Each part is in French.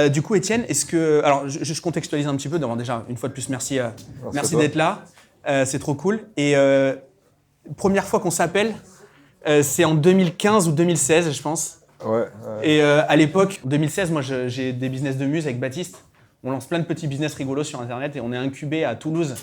Du coup, Étienne, alors, je contextualise un petit peu. D'abord, déjà, une fois de plus, merci d'être là. C'est trop cool. Et première fois qu'on s'appelle, c'est en 2015 ou 2016, je pense. Ouais. Et à l'époque, en 2016, moi, j'ai des business de muse avec Baptiste. On lance plein de petits business rigolos sur Internet et on est incubé à Toulouse.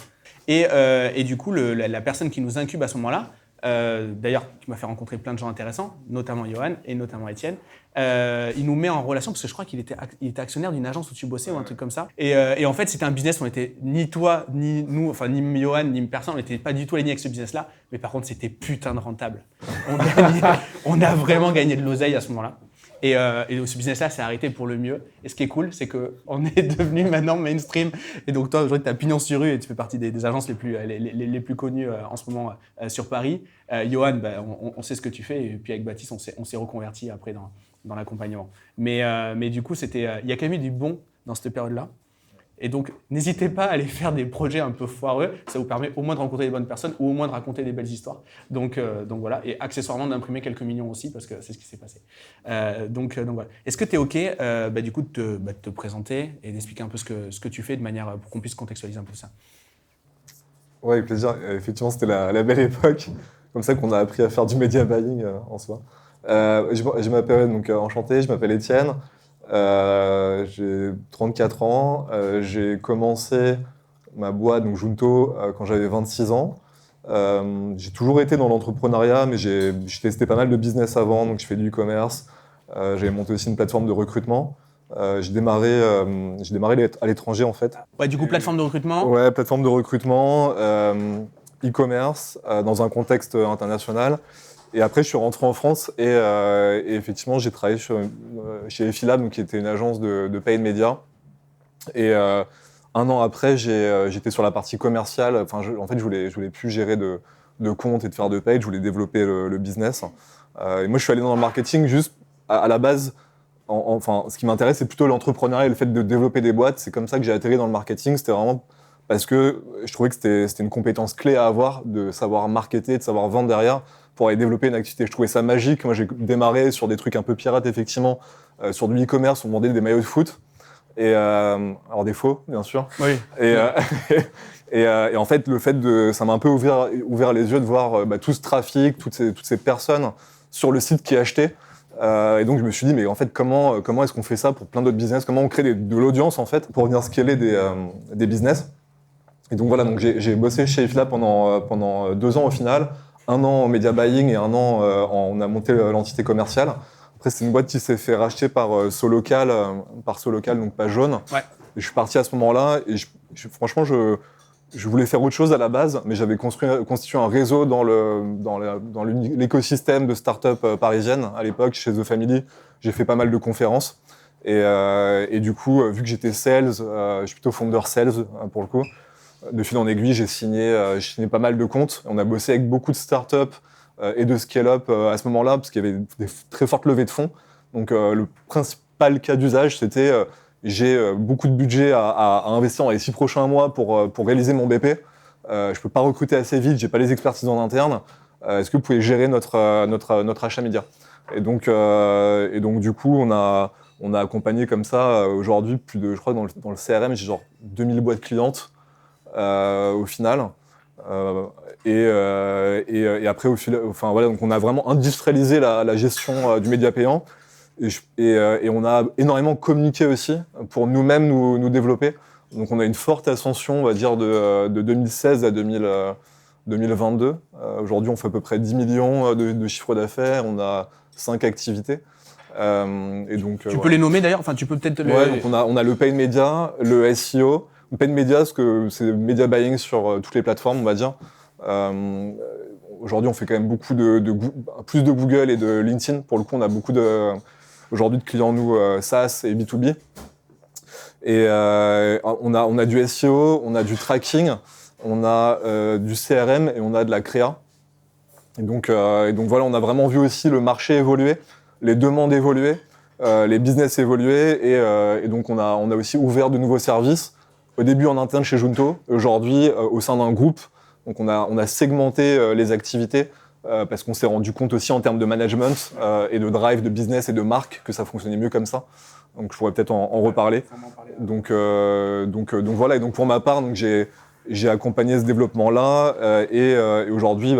Et du coup, la personne qui nous incube à ce moment-là, d'ailleurs, qui m'a fait rencontrer plein de gens intéressants, notamment Johan et notamment Étienne, il nous met en relation parce que je crois qu'il était actionnaire d'une agence où tu bossais ou un truc comme ça. Et en fait, c'était un business où on était ni toi, ni nous, enfin ni Johan, ni personne, on n'était pas du tout alignés avec ce business-là. Mais par contre, c'était putain de rentable. On a vraiment gagné de l'oseille à ce moment-là. Et ce business-là s'est arrêté pour le mieux. Et ce qui est cool, c'est qu'on est devenu maintenant mainstream. Et donc toi, aujourd'hui, tu as pignon sur rue et tu fais partie des agences les plus connues en ce moment sur Paris. Johan, on sait ce que tu fais. Et puis avec Baptiste, on s'est reconverti après dans l'accompagnement. Mais du coup, il y a quand même eu du bon dans cette période-là. Et donc, n'hésitez pas à aller faire des projets un peu foireux. Ça vous permet au moins de rencontrer les bonnes personnes ou au moins de raconter des belles histoires. Donc voilà. Et accessoirement d'imprimer quelques millions aussi parce que c'est ce qui s'est passé. Donc voilà. Est-ce que tu es OK du coup de te présenter et d'expliquer un peu ce que tu fais de manière pour qu'on puisse contextualiser un peu ça? Ouais, avec plaisir. Effectivement, c'était la belle époque. Comme ça qu'on a appris à faire du media buying en soi. Je m'appelle, donc enchanté, je m'appelle Étienne. J'ai 34 ans. J'ai commencé ma boîte, donc Junto, quand j'avais 26 ans. J'ai toujours été dans l'entrepreneuriat, mais j'ai testé pas mal de business avant. Donc, je fais du e-commerce. J'ai monté aussi une plateforme de recrutement. J'ai démarré à l'étranger, en fait. Ouais, du coup, plateforme de recrutement. Ouais, plateforme de recrutement, e-commerce, dans un contexte international. Et après, je suis rentré en France et effectivement, j'ai travaillé chez Effilab, donc qui était une agence de paid media. Et un an après, j'étais sur la partie commerciale. Enfin, en fait, je voulais plus gérer de comptes et de faire de paid. Je voulais développer le business. Et moi, je suis allé dans le marketing juste à la base. Enfin, ce qui m'intéresse, c'est plutôt l'entrepreneuriat et le fait de développer des boîtes. C'est comme ça que j'ai atterri dans le marketing. C'était vraiment parce que je trouvais que c'était une compétence clé à avoir, de savoir marketer, de savoir vendre derrière pour aller développer une activité. Je trouvais ça magique. Moi, j'ai démarré sur des trucs un peu pirates, effectivement, sur du e-commerce. On vendait des maillots de foot. Et alors des faux, bien sûr. Oui. Et en fait, ça m'a un peu ouvert les yeux de voir tout ce trafic, toutes ces personnes sur le site qui achetaient. Et donc je me suis dit, mais en fait, comment est-ce qu'on fait ça pour plein d'autres business? Comment on crée de l'audience en fait pour venir scaler des business? Et donc voilà, donc j'ai bossé chez Effilab pendant 2 ans au final, 1 an en media buying et 1 an on a monté l'entité commerciale. Après, c'est une boîte qui s'est fait racheter par Solocal, donc pas jaune. Ouais. Et je suis parti à ce moment-là et franchement, je voulais faire autre chose à la base, mais j'avais constitué un réseau dans l'écosystème de start-up parisienne à l'époque, chez The Family. J'ai fait pas mal de conférences. Et du coup, vu que j'étais sales, je suis plutôt founder sales pour le coup, de fil en aiguille, j'ai signé pas mal de comptes. On a bossé avec beaucoup de start-up et de scale-up à ce moment-là, parce qu'il y avait des très fortes levées de fonds. Donc le principal cas d'usage, c'était j'ai beaucoup de budget à investir dans les 6 prochains mois pour réaliser mon BP. Je peux pas recruter assez vite, j'ai pas les expertises en interne. Est-ce que vous pouvez gérer notre achat média? Et donc du coup, on a accompagné comme ça aujourd'hui plus de, je crois, dans le CRM, j'ai genre 2000 boîtes clientes au final. Et après, enfin voilà, donc on a vraiment industrialisé la gestion du média payant. Et on a énormément communiqué aussi pour nous-mêmes nous développer. Donc on a une forte ascension, on va dire, de 2016 à 2022. Aujourd'hui, on fait à peu près 10 millions de chiffre d'affaires, on a 5 activités. Et donc, tu peux les nommer d'ailleurs, enfin tu peux peut-être Ouais, donc on a le paid media, le SEO. Le paid media, parce que c'est media buying sur toutes les plateformes, on va dire. Aujourd'hui, on fait quand même beaucoup plus de Google et de LinkedIn. Pour le coup, on a beaucoup aujourd'hui de clients, nous, SaaS et B2B. Et on a du SEO, on a du tracking, on a du CRM et on a de la créa. Et donc voilà, on a vraiment vu aussi le marché évoluer, les demandes évoluer, les business évoluer. Et donc on a aussi ouvert de nouveaux services. Au début en interne chez Junto, aujourd'hui au sein d'un groupe. Donc on a segmenté les activités parce qu'on s'est rendu compte aussi en termes de management et de drive de business et de marque que ça fonctionnait mieux comme ça. Donc je pourrais peut-être en reparler. Donc voilà, et donc pour ma part, donc j'ai accompagné ce développement-là et aujourd'hui,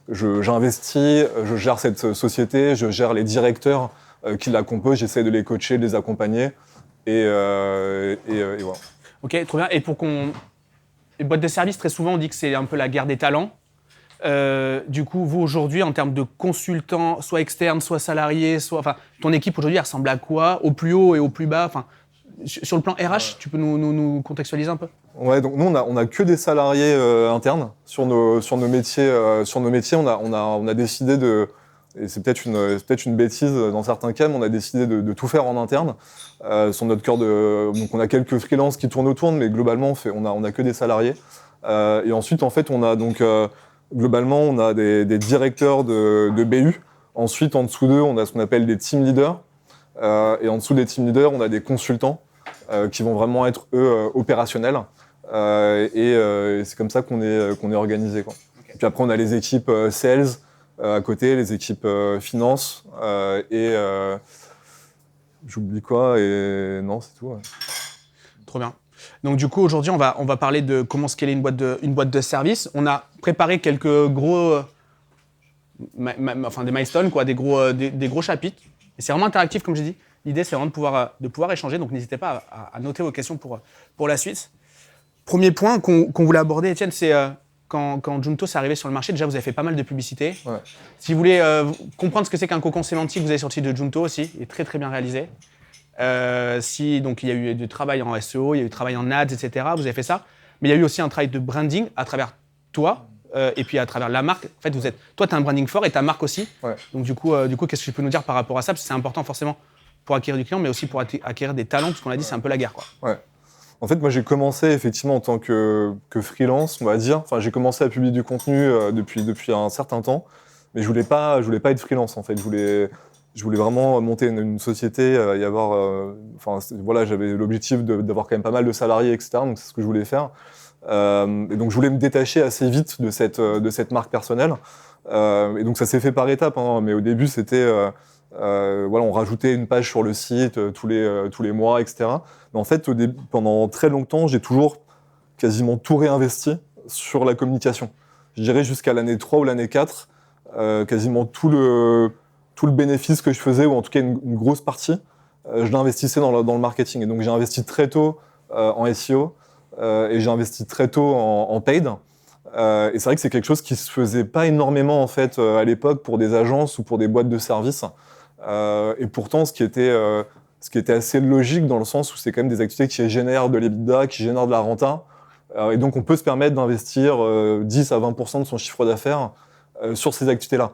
j'investis, je gère cette société, je gère les directeurs qui la composent, j'essaie de les coacher, de les accompagner et voilà. Ok, trop bien. Et les boîtes de services, très souvent, on dit que c'est un peu la guerre des talents. Du coup, vous aujourd'hui, en termes de consultants, soit externes, soit salariés, enfin, ton équipe aujourd'hui, elle ressemble à quoi, au plus haut et au plus bas? Enfin, sur le plan RH, tu peux nous contextualiser un peu? Ouais, donc nous on a que des salariés internes sur nos métiers. On a décidé et c'est peut-être une bêtise dans certains cas, mais on a décidé de tout faire en interne. Sur notre cœur donc on a quelques freelances qui tournent autour, mais globalement on a que des salariés. Et ensuite en fait on a donc globalement on a des directeurs de BU. Ensuite en dessous d'eux on a ce qu'on appelle des team leaders. Et en dessous des team leaders on a des consultants qui vont vraiment être eux opérationnels. Et c'est comme ça qu'on est organisé, quoi. Okay. Puis après on a les équipes sales à côté, les équipes finance et j'oublie quoi, et non, c'est tout. Ouais. Trop bien. Donc du coup aujourd'hui on va parler de comment scaler une boîte de service. On a préparé quelques gros des milestones, quoi, des gros chapitres. Et c'est vraiment interactif, comme j'ai dit. L'idée, c'est vraiment de pouvoir échanger. Donc, n'hésitez pas à noter vos questions pour la suite. Premier point qu'on voulait aborder, Étienne, c'est quand Junto s'est arrivé sur le marché, déjà, vous avez fait pas mal de publicité. Ouais. Si vous voulez comprendre ce que c'est qu'un cocon sémantique, vous allez sur le site de Junto aussi. Il est très, très bien réalisé. Donc, il y a eu du travail en SEO, il y a eu du travail en ads, etc. Vous avez fait ça. Mais il y a eu aussi un travail de branding à travers toi. Et puis à travers la marque, en fait, toi, tu as un branding fort et ta marque aussi. Ouais. Donc du coup, qu'est-ce que tu peux nous dire par rapport à ça? Parce que c'est important forcément pour acquérir du client, mais aussi pour acquérir des talents, parce qu'on l'a dit, c'est un peu la guerre, quoi. Ouais. En fait, moi, j'ai commencé effectivement en tant que freelance, on va dire. Enfin, j'ai commencé à publier du contenu depuis un certain temps, mais je voulais pas être freelance, en fait. Je voulais vraiment monter une société, y avoir. Voilà, j'avais l'objectif d'avoir quand même pas mal de salariés, etc. Donc c'est ce que je voulais faire. Et donc je voulais me détacher assez vite de cette marque personnelle. Et donc ça s'est fait par étapes, hein, mais au début c'était on rajoutait une page sur le site tous les mois, etc. Mais en fait pendant très longtemps j'ai toujours quasiment tout réinvesti sur la communication. Je dirais jusqu'à l'année 3 ou l'année 4, quasiment tout le bénéfice que je faisais, ou en tout cas une grosse partie, je l'investissais dans le marketing. Et donc j'ai investi très tôt en SEO. Et j'ai investi très tôt en paid. Et c'est vrai que c'est quelque chose qui se faisait pas énormément en fait à l'époque pour des agences ou pour des boîtes de services. Et pourtant, ce qui était assez logique dans le sens où c'est quand même des activités qui génèrent de l'EBITDA, qui génèrent de la renta. Et donc on peut se permettre d'investir 10 à 20% de son chiffre d'affaires sur ces activités-là.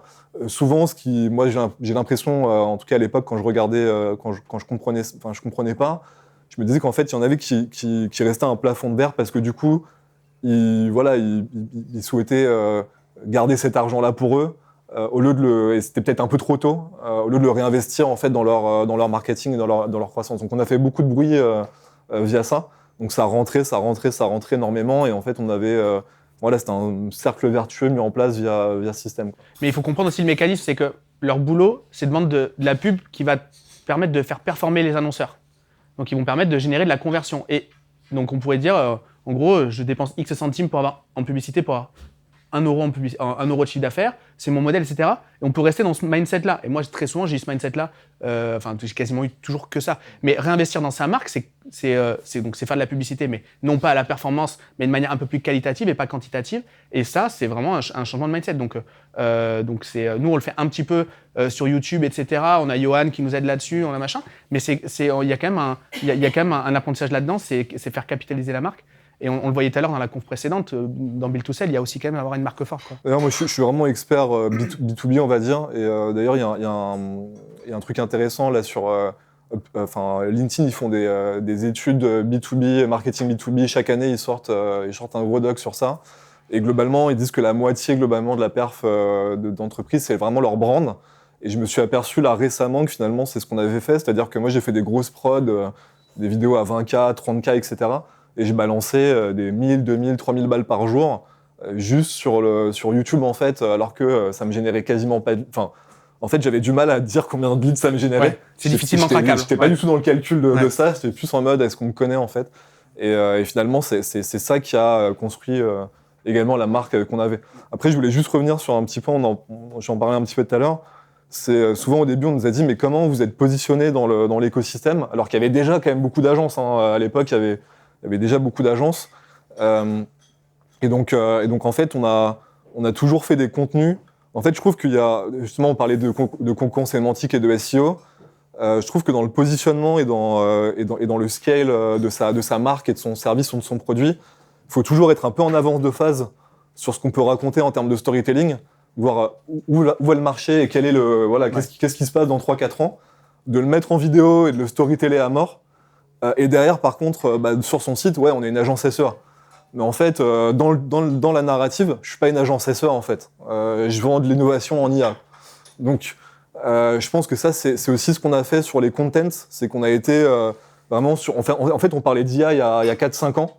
Souvent, moi j'ai l'impression, en tout cas à l'époque quand je regardais, quand je comprenais pas. Je me disais qu'en fait, il y en avait qui restaient à un plafond de verre parce que du coup, ils souhaitaient garder cet argent-là pour eux, et c'était peut-être un peu trop tôt, au lieu de le réinvestir en fait dans leur marketing et dans leur croissance. Donc on a fait beaucoup de bruit via ça. Donc ça rentrait énormément, et en fait on avait c'était un cercle vertueux mis en place via ce système, quoi. Mais il faut comprendre aussi le mécanisme, c'est que leur boulot, c'est de vendre de la pub qui va permettre de faire performer les annonceurs. Donc, ils vont permettre de générer de la conversion. Et donc, on pourrait dire, en gros, je dépense X centimes en publicité pour avoir 1 euro, 1 euro de chiffre d'affaires, c'est mon modèle, etc. Et on peut rester dans ce mindset-là. Et moi, très souvent, j'ai eu ce mindset-là. J'ai quasiment eu toujours que ça. Mais réinvestir dans sa marque, c'est faire de la publicité, mais non pas à la performance, mais de manière un peu plus qualitative et pas quantitative. Et ça, c'est vraiment un changement de mindset. Donc nous, on le fait un petit peu sur YouTube, etc. On a Johan qui nous aide là-dessus, on a machin. Mais il y a quand même un apprentissage là-dedans, c'est faire capitaliser la marque. Et on le voyait tout à l'heure dans la conf précédente, dans Build to Sell, il y a aussi quand même avoir une marque forte, quoi. D'ailleurs, moi, je suis vraiment expert B2B, on va dire. Et d'ailleurs, il y a un truc intéressant là sur LinkedIn, ils font des études B2B, marketing B2B. Chaque année, ils sortent un gros doc sur ça. Et globalement, ils disent que la moitié de la perf d'entreprise, c'est vraiment leur brand. Et je me suis aperçu là récemment que finalement, c'est ce qu'on avait fait. C'est-à-dire que moi, j'ai fait des grosses prods, des vidéos à 20K, 30K, etc. Et j'ai balancé des 1000, 2000, 3000 balles par jour juste sur YouTube, en fait, alors que ça me générait quasiment pas... en fait, j'avais du mal à dire combien de leads ça me générait. Ouais, c'est difficilement traquable. J'étais pas du tout dans le calcul de ça, j'étais plus en mode est-ce qu'on me connaît en fait. Et finalement, c'est ça qui a construit également la marque qu'on avait. Après, je voulais juste revenir sur un petit point, j'en parlais un petit peu tout à l'heure. C'est souvent au début, on nous a dit mais comment vous êtes positionné dans l'écosystème, alors qu'il y avait déjà quand même beaucoup d'agences. À l'époque, il y avait déjà beaucoup d'agences. Et donc en fait, on a toujours fait des contenus. En fait, je trouve qu'il y a, justement, on parlait de concurrence sémantique et de SEO. Je trouve que dans le positionnement et dans le scale de sa marque et de son service ou de son produit, il faut toujours être un peu en avance de phase sur ce qu'on peut raconter en termes de storytelling, voir où est le marché et quel est qu'est-ce qui se passe dans 3-4 ans, de le mettre en vidéo et de le storyteller à mort. Et derrière, par contre, sur son site, on est une agence SEA. Mais en fait, dans la narrative, je suis pas une agence SEA en fait. Je vends de l'innovation en IA. Donc, je pense que ça, c'est aussi ce qu'on a fait sur les contents, c'est qu'on a été vraiment sur. En fait, on parlait d'IA il y a 4-5 ans.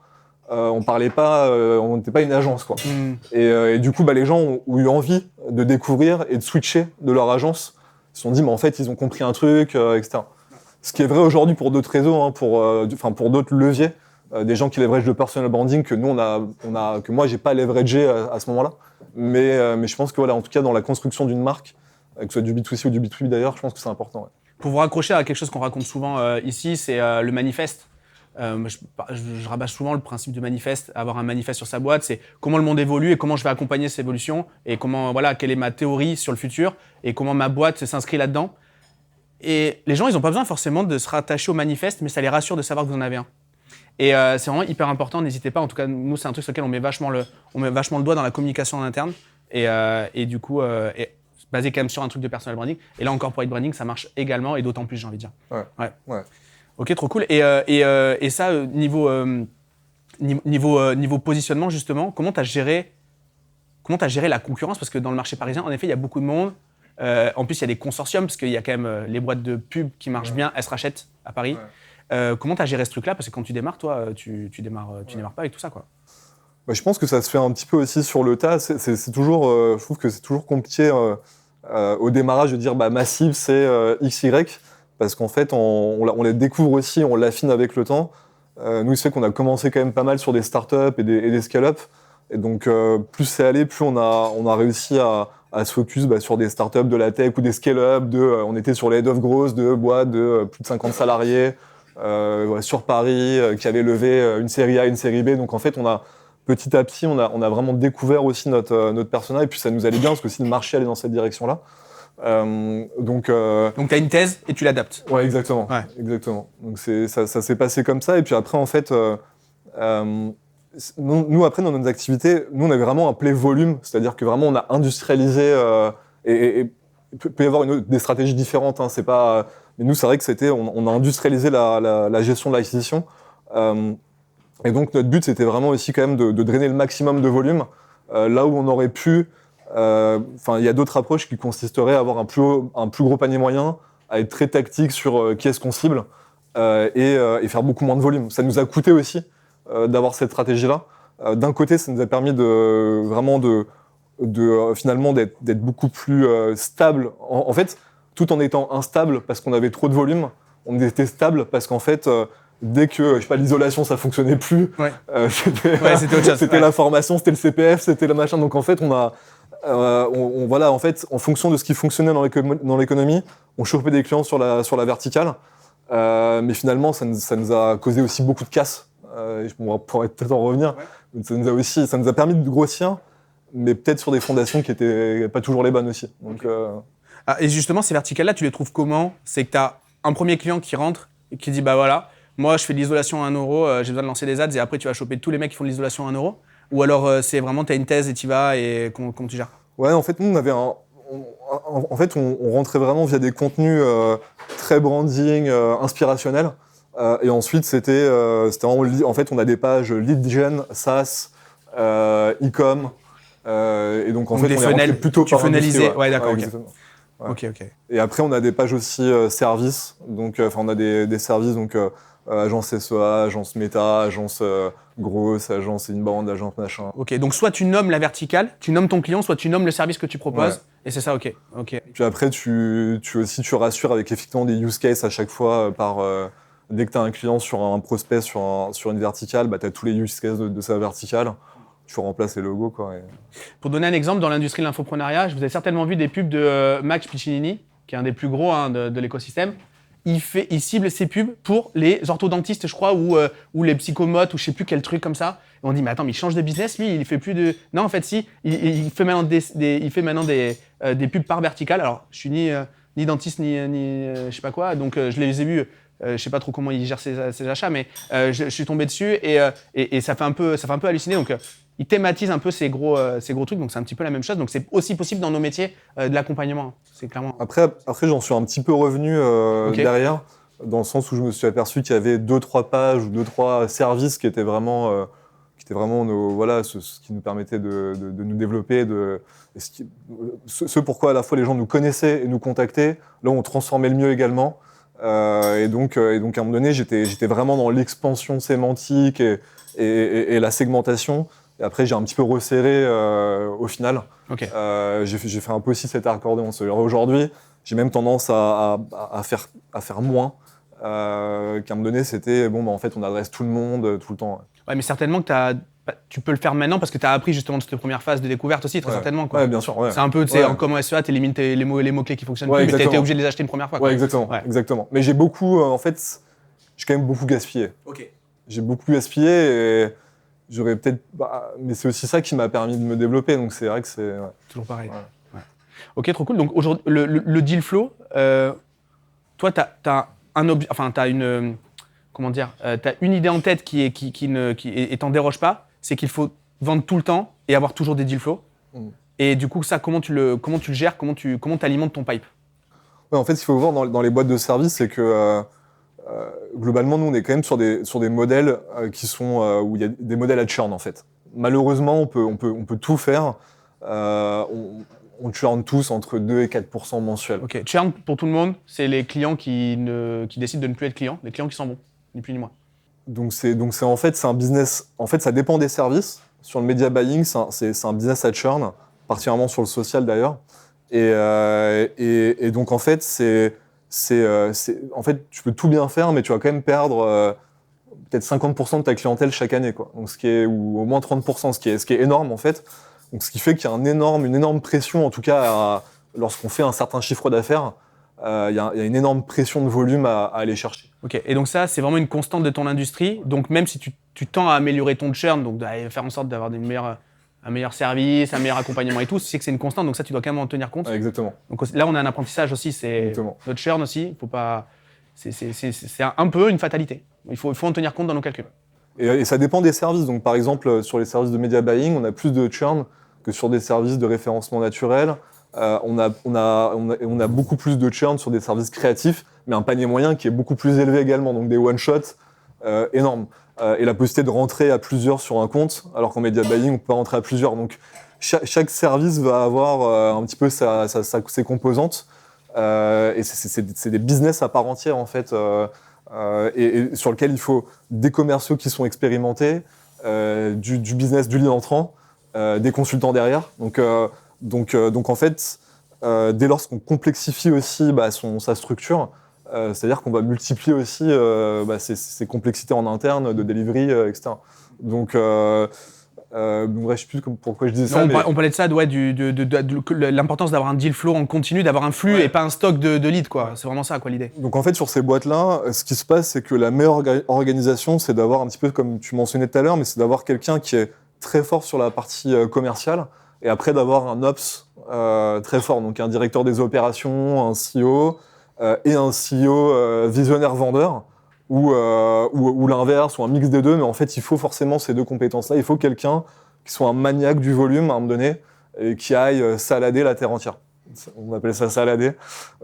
On parlait pas, on n'était pas une agence quoi. Et du coup, les gens ont eu envie de découvrir et de switcher de leur agence. Ils se sont dit, mais en fait, ils ont compris un truc, etc. Ce qui est vrai aujourd'hui pour d'autres réseaux, pour d'autres leviers. Des gens qui leveragent le personal branding que nous que moi j'ai pas leveragé à ce moment-là, mais je pense que en tout cas dans la construction d'une marque, que ce soit du B2C ou du B2B d'ailleurs, je pense que c'est important. Ouais. Pour vous raccrocher à quelque chose qu'on raconte souvent ici, c'est le manifeste. Je rabâche souvent le principe du manifeste, avoir un manifeste sur sa boîte, c'est comment le monde évolue et comment je vais accompagner cette évolution et comment quelle est ma théorie sur le futur et comment ma boîte s'inscrit là-dedans. Et les gens, ils n'ont pas besoin forcément de se rattacher au manifeste, mais ça les rassure de savoir que vous en avez un. Et c'est vraiment hyper important, n'hésitez pas, en tout cas nous c'est un truc sur lequel on met vachement le doigt dans la communication en interne et du coup basé quand même sur un truc de personal branding et là encore corporate branding ça marche également et d'autant plus j'ai envie de dire. Ouais. Ok, trop cool. Et ça niveau positionnement justement, comment t'as géré la concurrence parce que dans le marché parisien en effet il y a beaucoup de monde. En plus il y a des consortiums parce qu'il y a quand même les boîtes de pub qui marchent bien, elles se rachètent à Paris. Ouais. Comment tu as géré ce truc-là? Parce que quand tu démarres, toi, tu démarres pas avec tout ça, quoi. Je pense que ça se fait un petit peu aussi sur le tas. C'est toujours, je trouve que c'est toujours compliqué au démarrage de dire ma cible c'est XY, parce qu'en fait, on les découvre aussi, on l'affine avec le temps. Nous, il se fait qu'on a commencé quand même pas mal sur des startups et des scale-up. Et donc, plus c'est allé, plus on a réussi à se focus sur des startups de la tech ou des scale-up. On était sur les head of growth de boîtes de plus de 50 salariés. Sur Paris, qui avait levé une série A, une série B. Donc en fait, petit à petit, on a vraiment découvert aussi notre persona et puis ça nous allait bien parce que si le marché allait dans cette direction-là. Donc tu as une thèse et tu l'adaptes. Ouais, exactement. Ouais. Exactement. Donc ça s'est passé comme ça et puis après en fait, nous après dans nos activités, nous on avait vraiment un play volume, c'est-à-dire que vraiment on a industrialisé et peut y avoir des stratégies différentes. C'est pas mais nous, c'est vrai que on a industrialisé la gestion de l'acquisition. Et donc, notre but, c'était vraiment aussi quand même de drainer le maximum de volume. Là où on aurait pu... il y a d'autres approches qui consisteraient à avoir un plus gros panier moyen, à être très tactique sur qui est-ce qu'on cible et faire beaucoup moins de volume. Ça nous a coûté aussi d'avoir cette stratégie-là. D'un côté, ça nous a permis finalement d'être beaucoup plus stable. En fait, tout en étant instable parce qu'on avait trop de volume, on était stable parce qu'en fait, dès que l'isolation ça fonctionnait plus, c'était la formation, c'était le CPF, c'était le machin. Donc en fait, en fonction de ce qui fonctionnait dans l'économie, on chopait des clients sur la verticale. Mais finalement, ça nous a causé aussi beaucoup de casse. On pourrait peut-être en revenir. Ouais. Ça nous a permis de grossir, mais peut-être sur des fondations qui étaient pas toujours les bonnes aussi. Donc et justement, ces verticales-là, tu les trouves comment? C'est que tu as un premier client qui rentre et qui dit moi je fais de l'isolation à 1 €, j'ai besoin de lancer des ads et après tu vas choper tous les mecs qui font de l'isolation à 1 €? Ou alors c'est vraiment tu as une thèse et tu y vas et comment tu gères? Ouais, en fait, nous on avait on rentrait vraiment via des contenus très branding, inspirationnels. Et ensuite, c'était vraiment... En fait, on a des pages lead gen, SaaS, e-com. Et donc, en fait, on est rentré plutôt par funnalisais. Ouais, d'accord, ok. Ouais. Ok. Et après, on a des pages aussi services. Donc, on a des services, donc agence SEA, agence méta, agence grosse, agence inbound, agence machin. Ok, donc soit tu nommes la verticale, tu nommes ton client, soit tu nommes le service que tu proposes, et c'est ça, ok. Puis après, tu rassures avec effectivement des use cases à chaque fois. Dès que tu as un client sur un prospect, sur une verticale, tu as tous les use cases de sa verticale. Tu remplaces les logos, quoi. Pour donner un exemple, dans l'industrie de l'infoprenariat, vous avez certainement vu des pubs de Max Piccinini, qui est un des plus gros de l'écosystème. Il cible ses pubs pour les orthodontistes, je crois, ou les psychomotes, ou je sais plus quel truc comme ça. Et on dit, mais attends, mais il change de business, lui, il fait plus de... Non, en fait, si, il fait maintenant des pubs par verticale. Alors, je suis ni dentiste, ni je sais pas quoi, donc je les ai vus. Je sais pas trop comment il gère ses achats, mais je suis tombé dessus et ça fait un peu halluciner. Donc, il thématise un peu ces gros trucs, donc c'est un petit peu la même chose. Donc, c'est aussi possible dans nos métiers de l'accompagnement. C'est clairement. Après, j'en suis un petit peu revenu derrière, dans le sens où je me suis aperçu qu'il y avait 2-3 pages ou 2-3 services qui étaient vraiment ce qui nous permettait de nous développer, ce pourquoi à la fois les gens nous connaissaient et nous contactaient. Là, on transformait le mieux également. Et donc, à un moment donné, j'étais vraiment dans l'expansion sémantique et la segmentation. Et après, j'ai un petit peu resserré au final. Okay. J'ai fait un peu aussi cet accordéon. Aujourd'hui, j'ai même tendance à faire moins. Qu'à un moment donné, c'était en fait, on adresse tout le monde tout le temps. Ouais, mais certainement que tu peux le faire maintenant parce que tu as appris justement de cette première phase de découverte aussi, très certainement. Quoi. Ouais, bien sûr. Ouais. C'est un peu, tu sais, comme SEA, tu élimines les mots-clés qui fonctionnent plus, mais tu étais obligé de les acheter une première fois. Quoi. Ouais, exactement. Mais j'ai beaucoup, j'ai quand même beaucoup gaspillé. Ok. J'ai beaucoup gaspillé et j'aurais peut-être. Mais c'est aussi ça qui m'a permis de me développer, donc c'est vrai que c'est. Ouais. Toujours pareil. Ouais. Ok, trop cool. Donc aujourd'hui, le deal flow, toi, t'as une. Comment dire, t'as une idée en tête qui t'en déroge pas, c'est qu'il faut vendre tout le temps et avoir toujours des deal flow. Et du coup, ça, comment tu le gères, comment t'alimentes ton pipe? Ouais, en fait, ce qu'il faut voir dans les boîtes de service, c'est que globalement, nous, on est quand même sur des modèles qui sont où il y a des modèles à churn en fait. Malheureusement, on peut tout faire. On churn tous entre 2 et 4% mensuels. Ok, churn pour tout le monde, c'est les clients qui décident de ne plus être clients, les clients qui s'en vont. Ni plus ni moins. Donc c'est en fait c'est un business. En fait, ça dépend des services. Sur le media buying, c'est un business à churn, particulièrement sur le social d'ailleurs. Et donc en fait en fait tu peux tout bien faire, mais tu vas quand même perdre peut-être 50% de ta clientèle chaque année, quoi. Donc ou au moins 30%, ce qui est énorme en fait. Donc ce qui fait qu'il y a une énorme pression, en tout cas lorsqu'on fait un certain chiffre d'affaires. Il y a une énorme pression de volume à aller chercher. Ok, et donc ça, c'est vraiment une constante de ton industrie. Donc même si tu tends à améliorer ton churn, donc à faire en sorte d'avoir un meilleur service, un meilleur accompagnement et tout, c'est que c'est une constante, donc ça, tu dois quand même en tenir compte. Exactement. Donc là, on a un apprentissage aussi, c'est notre churn aussi, faut pas... C'est un peu une fatalité. Il faut en tenir compte dans nos calculs. Et ça dépend des services. Donc par exemple, sur les services de media buying, on a plus de churn que sur des services de référencement naturel. On a beaucoup plus de churn sur des services créatifs, mais un panier moyen qui est beaucoup plus élevé également, donc des one-shots énormes. Et la possibilité de rentrer à plusieurs sur un compte, alors qu'en media buying, on peut pas rentrer à plusieurs. Donc chaque service va avoir un petit peu ses composantes, et c'est des business à part entière en fait, et sur lequel il faut des commerciaux qui sont expérimentés, du business, du lead entrant, des consultants derrière. Donc en fait, dès lors qu'on complexifie aussi sa structure, c'est-à-dire qu'on va multiplier aussi ses complexités en interne de delivery, etc. Donc, bref, je ne sais plus pourquoi je disais ça. On parlait de ça, de l'importance d'avoir un deal flow en continu, d'avoir un flux et pas un stock de leads, quoi. C'est vraiment ça, quoi, l'idée. Donc en fait, sur ces boîtes-là, ce qui se passe, c'est que la meilleure organisation, c'est d'avoir un petit peu, comme tu mentionnais tout à l'heure, mais c'est d'avoir quelqu'un qui est très fort sur la partie commerciale, et après d'avoir un ops très fort, donc un directeur des opérations, un CEO, et un CEO visionnaire vendeur, ou l'inverse, ou un mix des deux, mais en fait, il faut forcément ces deux compétences-là. Il faut quelqu'un qui soit un maniaque du volume à un moment donné, et qui aille salader la terre entière. On appelle ça salader,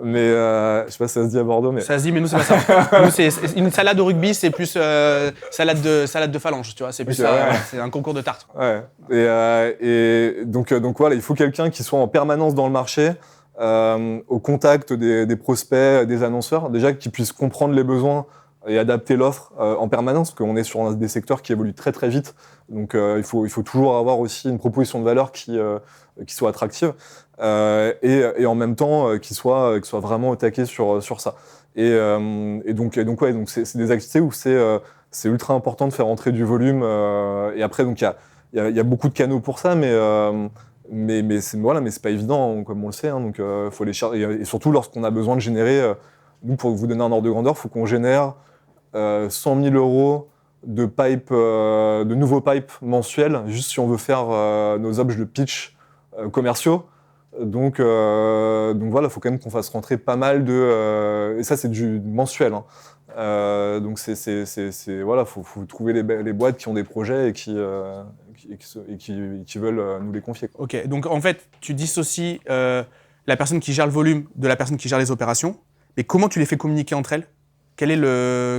mais je sais pas si ça se dit à Bordeaux, mais... Ça se dit, mais nous, c'est pas ça. Nous, c'est une salade au rugby, c'est plus salade de phalange, tu vois. C'est plus okay, ça, c'est un concours de tarte. Ouais. Et donc voilà, il faut quelqu'un qui soit en permanence dans le marché, au contact des prospects, des annonceurs, déjà qui puisse comprendre les besoins et adapter l'offre en permanence, parce qu'on est sur des secteurs qui évoluent très très vite. Donc il faut toujours avoir aussi une proposition de valeur qui soit attractive et en même temps qui soit vraiment au taquet sur ça. Et donc c'est des activités où c'est ultra important de faire entrer du volume. Et après donc il y a beaucoup de canaux pour ça, mais c'est pas évident comme on le sait. Hein, donc faut les chercher et surtout lorsqu'on a besoin de générer. Nous, pour vous donner un ordre de grandeur, il faut qu'on génère 100 000 € de de nouveaux pipes mensuels, juste si on veut faire nos objets de pitch commerciaux. Donc voilà, il faut quand même qu'on fasse rentrer pas mal et ça, c'est du mensuel. Hein. Donc voilà, faut trouver les boîtes qui ont des projets et qui veulent nous les confier. Quoi. Ok, donc en fait, tu dissocies la personne qui gère le volume de la personne qui gère les opérations. Mais comment tu les fais communiquer entre elles ?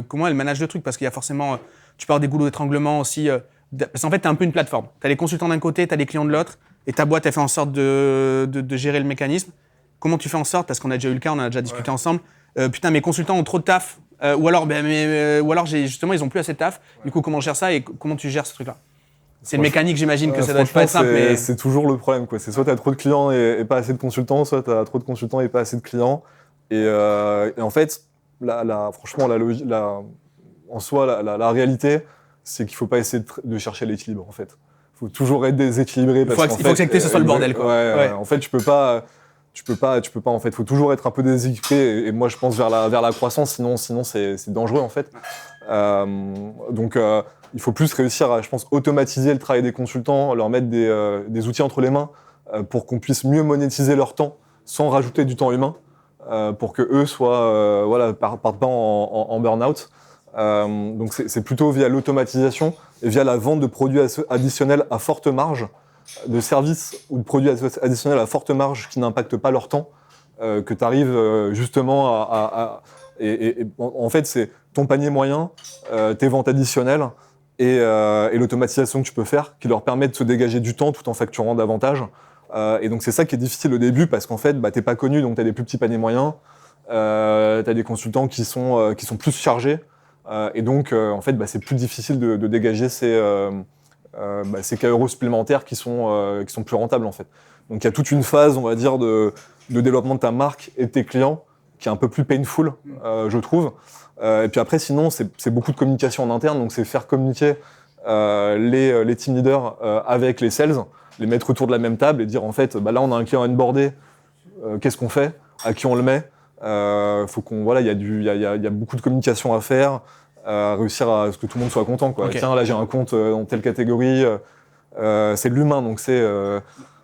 Comment elles managent le truc ? Parce qu'il y a forcément, tu peux avoir des goulots d'étranglement aussi. Parce qu'en fait, tu es un peu une plateforme. Tu as les consultants d'un côté, tu as les clients de l'autre, et ta boîte, elle fait en sorte de gérer le mécanisme. Comment tu fais en sorte, parce qu'on a déjà eu le cas, on en a déjà discuté ensemble, putain, mes consultants ont trop de taf, ou alors justement, ils ont plus assez de taf. Du coup, comment on gère ça et comment tu gères ce truc-là ? C'est une mécanique, j'imagine que ça doit pas être simple. Mais c'est toujours le problème, quoi. C'est soit tu as trop de clients et pas assez de consultants, soit tu as trop de consultants et pas assez de clients. Et en fait, franchement, en soi, la réalité, c'est qu'il ne faut pas essayer de chercher l'équilibre, en fait. Il faut toujours être déséquilibré. Il faut accepter que ce soit le bordel, quoi. Ouais. En fait, tu peux pas, en fait. Il faut toujours être un peu déséquilibré. Et moi, je pense vers la croissance, sinon c'est dangereux, en fait. Donc, il faut plus réussir à, je pense, automatiser le travail des consultants, leur mettre des outils entre les mains pour qu'on puisse mieux monétiser leur temps sans rajouter du temps humain. Pour que eux soient partent pas en burn-out. Donc c'est plutôt via l'automatisation et via la vente de produits additionnels à forte marge, de services ou de produits additionnels à forte marge qui n'impactent pas leur temps, que tu arrives justement en fait c'est ton panier moyen, tes ventes additionnelles et l'automatisation que tu peux faire qui leur permet de se dégager du temps tout en facturant davantage. Et donc c'est ça qui est difficile au début parce qu'en fait t'es pas connu, donc t'as des plus petits paniers moyens, t'as des consultants qui sont plus chargés et donc en fait c'est plus difficile de dégager ces cas euros supplémentaires qui sont plus rentables en fait. Donc il y a toute une phase on va dire de développement de ta marque et de tes clients qui est un peu plus painful je trouve. Et puis après sinon c'est beaucoup de communication en interne, donc c'est faire communiquer les team leaders avec les sales, les mettre autour de la même table et dire en fait là on a un client onboardé, qu'est-ce qu'on fait, à qui on le met, faut qu'on il y a beaucoup de communication à faire, réussir à ce que tout le monde soit content quoi. Okay. Tiens là j'ai un compte dans telle catégorie, c'est de l'humain donc c'est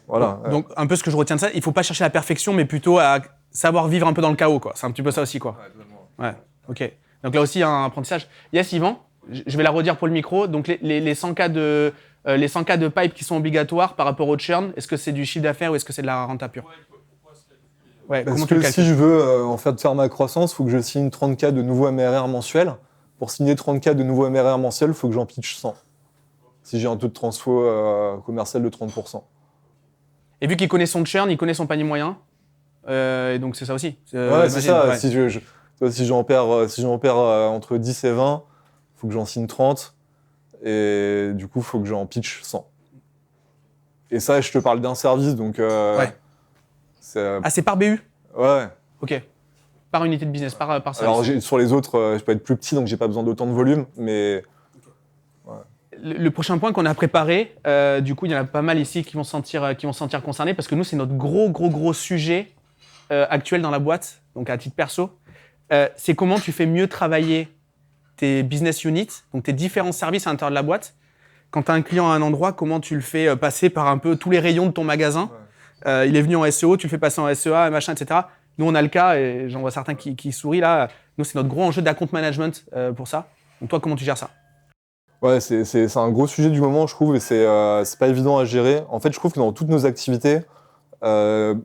voilà. Donc un peu ce que je retiens de ça, il faut pas chercher la perfection mais plutôt à savoir vivre un peu dans le chaos quoi. C'est un petit peu ça aussi quoi. Ouais. Ok. Donc là aussi un apprentissage. Yes Yvan, je vais la redire pour le micro. Donc les 100 cas de pipe qui sont obligatoires par rapport au churn, est-ce que c'est du chiffre d'affaires ou est-ce que c'est de la renta pure ? Ouais, parce que si je veux en faire ma croissance, il faut que je signe 30 cas de nouveaux MRR mensuels. Pour signer 30 cas de nouveaux MRR mensuels, il faut que j'en pitch 100. Si j'ai un taux de transfo commercial de 30%. Et vu qu'il connaît son churn, il connaît son panier moyen. Et donc c'est ça aussi. Ouais, c'est ça. Ouais. Si j'en perds entre 10 et 20, il faut que j'en signe 30. Et du coup, il faut que j'en pitch 100. Et ça, je te parle d'un service, donc... ouais. C'est par BU ? Ouais. Ok. Par unité de business, par service. Alors, sur les autres, je peux être plus petit, donc j'ai pas besoin d'autant de volume, mais... Ouais. Le prochain point qu'on a préparé, du coup, il y en a pas mal ici qui vont se sentir concernés, parce que nous, c'est notre gros sujet actuel dans la boîte, donc à titre perso. C'est comment tu fais mieux travailler tes business units, donc tes différents services à l'intérieur de la boîte. Quand tu as un client à un endroit, comment tu le fais passer par un peu tous les rayons de ton magasin. Il est venu en SEO, tu le fais passer en SEA, machin, etc. Nous, on a le cas, et j'en vois certains qui sourient là. Nous, c'est notre gros enjeu d'account management pour ça. Donc toi, comment tu gères ça ? Ouais, c'est un gros sujet du moment, je trouve, et c'est pas évident à gérer. En fait, je trouve que dans toutes nos activités, on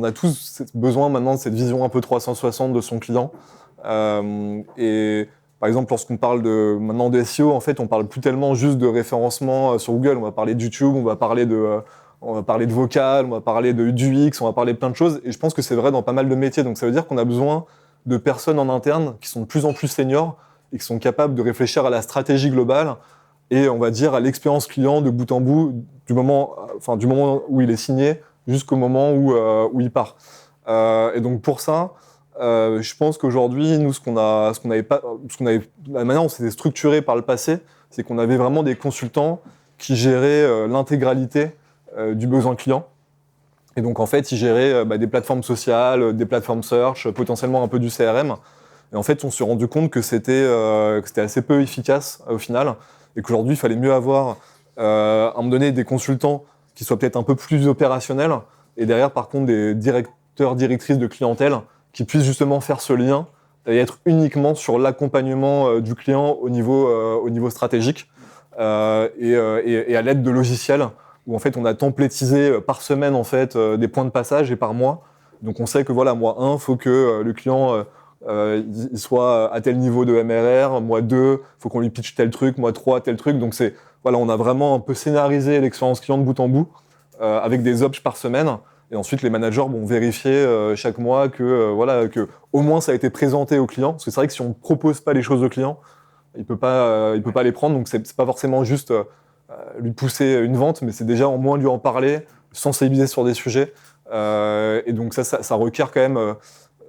a tous besoin maintenant de cette vision un peu 360 de son client. Et par exemple, lorsqu'on parle maintenant de SEO, en fait, on parle plus tellement juste de référencement sur Google. On va parler de YouTube, on va parler de vocal, on va parler du UX, on va parler de plein de choses. Et je pense que c'est vrai dans pas mal de métiers. Donc ça veut dire qu'on a besoin de personnes en interne qui sont de plus en plus seniors et qui sont capables de réfléchir à la stratégie globale et on va dire à l'expérience client de bout en bout, du moment où il est signé jusqu'au moment où il part. Et donc pour ça, je pense qu'aujourd'hui, nous, la manière dont c'était structuré par le passé, c'est qu'on avait vraiment des consultants qui géraient l'intégralité du besoin client. Et donc en fait, ils géraient des plateformes sociales, des plateformes search, potentiellement un peu du CRM. Et en fait, on s'est rendu compte que c'était assez peu efficace au final, et qu'aujourd'hui, il fallait mieux avoir à un moment donné des consultants qui soient peut-être un peu plus opérationnels, et derrière, par contre, des directeurs, directrices de clientèle qui puissent justement faire ce lien et être uniquement sur l'accompagnement du client au niveau stratégique et à l'aide de logiciels où en fait on a templétisé par semaine en fait des points de passage et par mois. Donc on sait que voilà, mois 1, il faut que le client il soit à tel niveau de MRR, mois 2, il faut qu'on lui pitch tel truc, mois 3, tel truc. Donc voilà, on a vraiment un peu scénarisé l'expérience client de bout en bout avec des ops par semaine. Et ensuite, les managers vont vérifier chaque mois que au moins ça a été présenté au client. Parce que c'est vrai que si on ne propose pas les choses au client, il peut pas les prendre. Donc c'est pas forcément juste lui pousser une vente, mais c'est déjà au moins lui en parler, sensibiliser sur des sujets. Et donc ça requiert quand même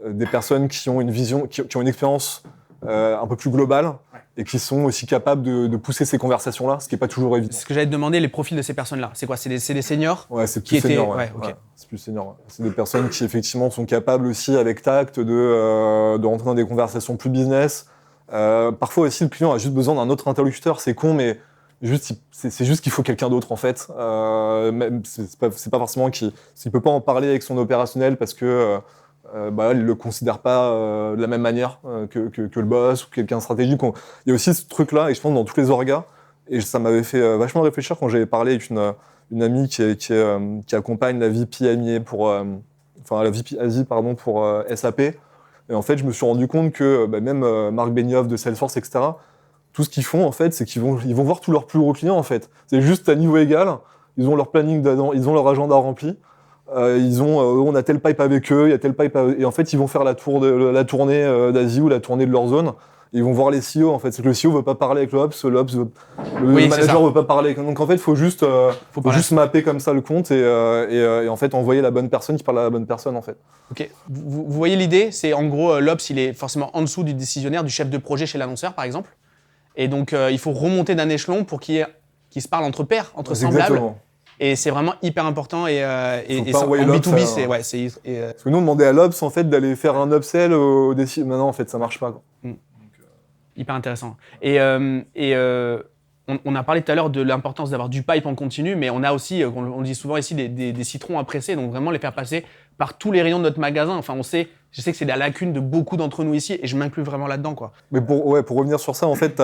des personnes qui ont une vision, qui ont une expérience un peu plus globale et qui sont aussi capables de pousser ces conversations-là, ce qui n'est pas toujours évident. C'est ce que j'allais te demander, les profils de ces personnes-là. C'est quoi? C'est des seniors? Ouais, c'est plus senior. Okay. C'est plus senior. C'est des personnes qui effectivement sont capables aussi, avec tact, de rentrer dans des conversations plus business. Parfois aussi, le client a juste besoin d'un autre interlocuteur. C'est con, mais c'est juste qu'il faut quelqu'un d'autre en fait. C'est pas forcément qu'il peut pas en parler avec son opérationnel parce que il le considère pas de la même manière que le boss ou quelqu'un stratégique. Il y a aussi ce truc-là, et je pense dans tous les orgas, et ça m'avait fait vachement réfléchir quand j'avais parlé avec une amie qui accompagne la VP AMIA la VP Asie pour SAP. Et en fait, je me suis rendu compte que même Marc Benioff de Salesforce, etc., tout ce qu'ils font, en fait, c'est qu'ils vont voir tous leurs plus gros clients, en fait. C'est juste à niveau égal, ils ont leur planning, ils ont leur agenda rempli. On a tel pipe avec eux, il y a tel pipe et en fait ils vont faire la tournée d'Asie ou la tournée de leur zone. Et ils vont voir les CEO en fait. C'est que le CEO veut pas parler avec le manager veut pas parler. Donc en fait il faut juste mapper comme ça le compte et en fait envoyer la bonne personne qui parle à la bonne personne en fait. Ok. Vous voyez l'idée, c'est en gros l'Ops il est forcément en dessous du décisionnaire, du chef de projet chez l'annonceur par exemple. Et donc il faut remonter d'un échelon pour qu'ils se parlent entre pairs, entre semblables. Exactement. Et c'est vraiment hyper important et ça, en B2B, parce que nous on demandait à l'Ops en fait d'aller faire un upsell au défi. Maintenant en fait ça marche pas quoi. Hyper intéressant. Et on a parlé tout à l'heure de l'importance d'avoir du pipe en continu, mais on a aussi, on le dit souvent ici, des citrons à presser, donc vraiment les faire passer par tous les rayons de notre magasin. Enfin, je sais que c'est la lacune de beaucoup d'entre nous ici, et je m'inclus vraiment là-dedans, quoi. Mais pour revenir sur ça, en fait,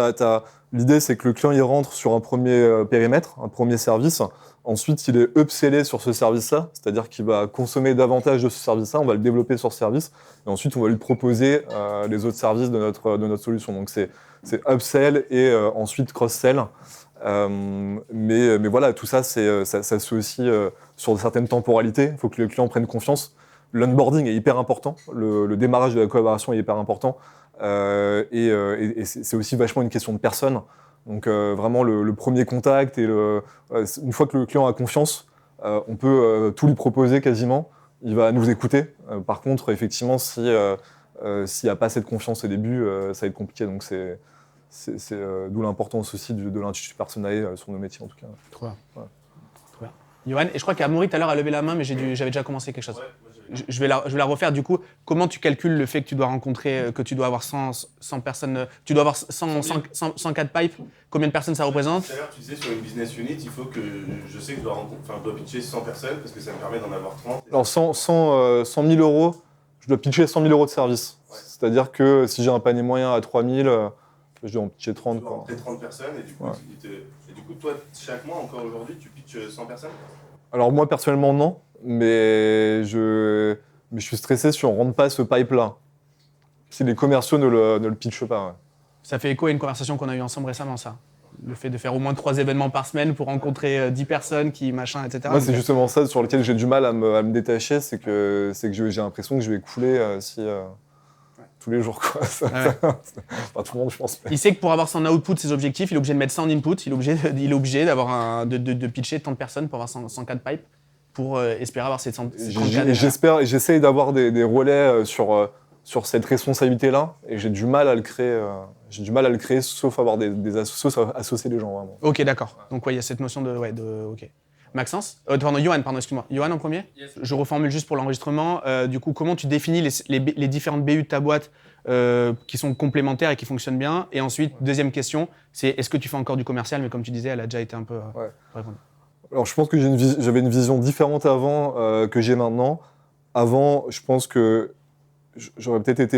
l'idée c'est que le client il rentre sur un premier périmètre, un premier service. Ensuite, il est upsellé sur ce service-là, c'est-à-dire qu'il va consommer davantage de ce service-là, on va le développer sur ce service, et ensuite on va lui proposer les autres services de notre solution. Donc c'est upsell et ensuite cross-sell. Mais voilà, tout ça, ça se fait aussi sur certaines temporalités. Il faut que le client prenne confiance. L'onboarding est hyper important, le démarrage de la collaboration est hyper important, et c'est aussi vachement une question de personne. Donc vraiment le premier contact et une fois que le client a confiance, on peut tout lui proposer quasiment. Il va nous écouter. Par contre, effectivement, s'il n'y a pas cette confiance au début, ça va être compliqué. Donc c'est d'où l'importance aussi de l'intuition personnelle sur nos métiers en tout cas. Trop bien. Ouais. Trop bien. Johan, et je crois qu'Amaury tout à l'heure a levé la main, mais j'avais déjà commencé quelque chose. Ouais, je vais la refaire. Du coup, comment tu calcules le fait que tu dois rencontrer, que tu dois avoir 100 personnes, tu dois avoir 104 pipes, combien de personnes ça représente? Tout à l'heure, tu disais sur une business unit, il faut que je sais que je dois pitcher 100 personnes parce que ça me permet d'en avoir 30. Alors 100 000 euros, je dois pitcher 100 000 euros de service. Ouais. C'est-à-dire que si j'ai un panier moyen à 3 000, je dois en pitcher 30. Tu dois rentrer 30 personnes et du coup, toi, chaque mois, encore aujourd'hui, tu pitches 100 personnes? Alors moi, personnellement, non. Mais je suis stressé si on ne rentre pas ce pipe-là. Si les commerciaux ne le pitchent pas. Ouais. Ça fait écho à une conversation qu'on a eue ensemble récemment, ça. Le fait de faire au moins 3 événements par semaine pour rencontrer 10 personnes, etc. Moi, c'est justement ça sur lequel j'ai du mal à me détacher, c'est que j'ai l'impression que je vais couler si... tous les jours, quoi. Pas tout le monde, je pense. Il sait que pour avoir son output, ses objectifs, il est obligé de mettre ça en input, il est obligé d'avoir de pitcher tant de personnes pour avoir 100 cas de pipe, pour espérer avoir ces 100 cas de J'essaye d'avoir des relais sur cette responsabilité-là, et j'ai du mal à le créer, sauf avoir sauf associer les gens, vraiment. Ok, d'accord. Donc il y a cette notion de... ok. Maxence Johan, excuse-moi. Johan en premier. Yes. Je reformule juste pour l'enregistrement. Du coup, comment tu définis les différentes BU de ta boîte qui sont complémentaires et qui fonctionnent bien? Et ensuite, deuxième question, c'est est-ce que tu fais encore du commercial? Mais comme tu disais, elle a déjà été un peu répondue. Alors, je pense que j'avais une vision différente avant que j'ai maintenant. Avant, je pense que j'aurais peut-être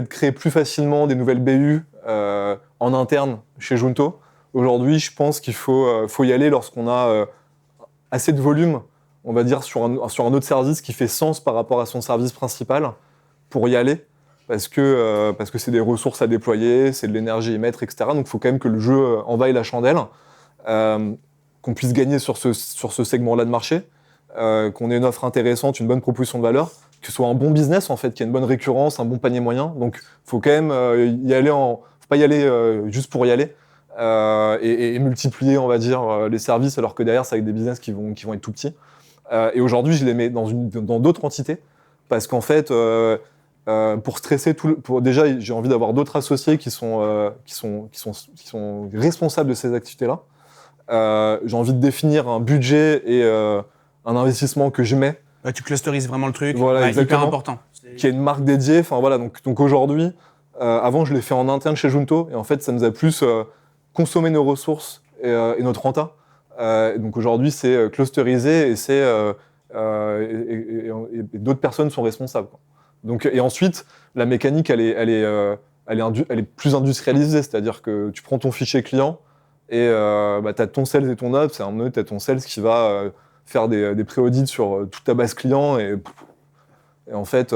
créé plus facilement des nouvelles BU en interne chez Junto. Aujourd'hui, je pense qu'il faut y aller lorsqu'on a assez de volume, on va dire, sur un autre service qui fait sens par rapport à son service principal, pour y aller, parce que c'est des ressources à déployer, c'est de l'énergie à émettre, etc. Donc, il faut quand même que le jeu en vaille la chandelle, qu'on puisse gagner sur ce segment-là de marché, qu'on ait une offre intéressante, une bonne proposition de valeur, que ce soit un bon business, en fait, qu'il y ait une bonne récurrence, un bon panier moyen. Donc, il faut quand même y aller faut pas y aller juste pour y aller. Et multiplier, on va dire, les services, alors que derrière, c'est avec des business qui vont être tout petits. Et aujourd'hui, je les mets dans d'autres entités, parce qu'en fait, pour stresser déjà, j'ai envie d'avoir d'autres associés qui sont responsables de ces activités-là. J'ai envie de définir un budget et un investissement que je mets. Tu clusterises vraiment le truc, voilà, hyper important. Qui est une marque dédiée. Enfin voilà, donc aujourd'hui, avant, je l'ai fait en interne chez Junto, et en fait, ça nous a plus consommer nos ressources et notre renta. Donc aujourd'hui, c'est clusterisé et d'autres personnes sont responsables, quoi. Donc, et ensuite, la mécanique, elle est plus industrialisée, c'est-à-dire que tu prends ton fichier client et tu as ton sales et ton ops, et à un moment donné, tu as ton sales qui va faire des pré-audits sur toute ta base client, et en fait,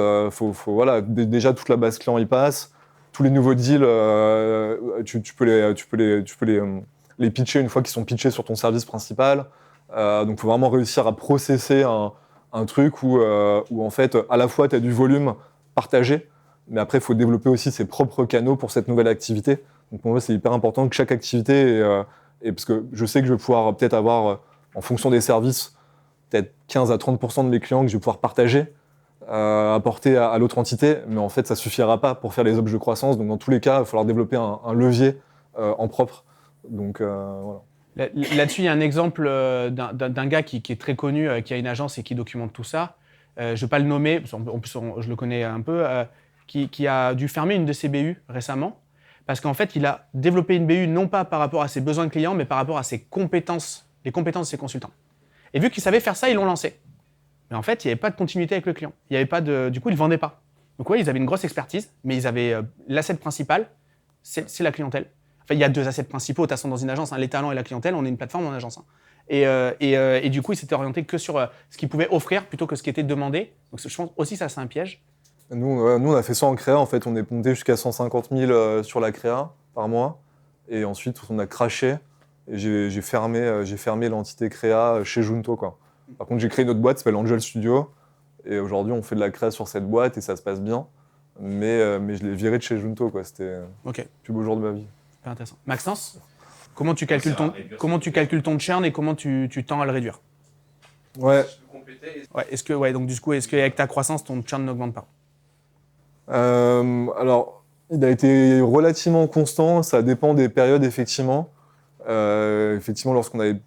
voilà, déjà toute la base client y passe. Tous les nouveaux deals, tu peux les pitcher une fois qu'ils sont pitchés sur ton service principal. Donc, il faut vraiment réussir à processer un truc où en fait, à la fois, tu as du volume partagé, mais après, il faut développer aussi ses propres canaux pour cette nouvelle activité. Donc, pour moi, c'est hyper important que chaque activité, parce que je sais que je vais pouvoir peut-être avoir, en fonction des services, peut-être 15 à 30% de mes clients que je vais pouvoir partager, apporter à l'autre entité, mais en fait ça suffira pas pour faire les objets de croissance. Donc dans tous les cas, il va falloir développer un levier en propre. Donc voilà. Là-dessus, il y a un exemple d'un gars qui est très connu, qui a une agence et qui documente tout ça. Je ne vais pas le nommer, en plus je le connais un peu, qui a dû fermer une de ses BU récemment, parce qu'en fait il a développé une BU non pas par rapport à ses besoins de clients, mais par rapport à ses compétences, les compétences de ses consultants. Et vu qu'ils savaient faire ça, ils l'ont lancé. Mais en fait, il n'y avait pas de continuité avec le client. Il y avait pas du coup, ils ne vendaient pas. Donc ouais, ils avaient une grosse expertise, mais ils avaient l'asset principal, c'est la clientèle. Enfin, il y a deux assets principaux, de toute façon, dans une agence, les talents et la clientèle. On est une plateforme en agence. Et du coup, ils s'étaient orientés que sur ce qu'ils pouvaient offrir plutôt que ce qui était demandé. Donc je pense aussi ça, c'est un piège. Nous, on a fait ça en créa. En fait, on est monté jusqu'à 150 000 sur la créa par mois. Et ensuite, on a craché. Et j'ai fermé l'entité créa chez Junto, quoi. Par contre, j'ai créé une autre boîte qui s'appelle Angel Studio. Et aujourd'hui, on fait de la créa sur cette boîte et ça se passe bien. Mais je l'ai viré de chez Junto, quoi. C'était le plus beau jour de ma vie. Super intéressant. Maxence, comment tu calcules ton churn et comment tu tends à le réduire? Ouais. Ouais, donc du coup, est-ce qu'avec ta croissance, ton churn n'augmente pas? Alors, il a été relativement constant. Ça dépend des périodes, effectivement. Effectivement, lorsqu'on avait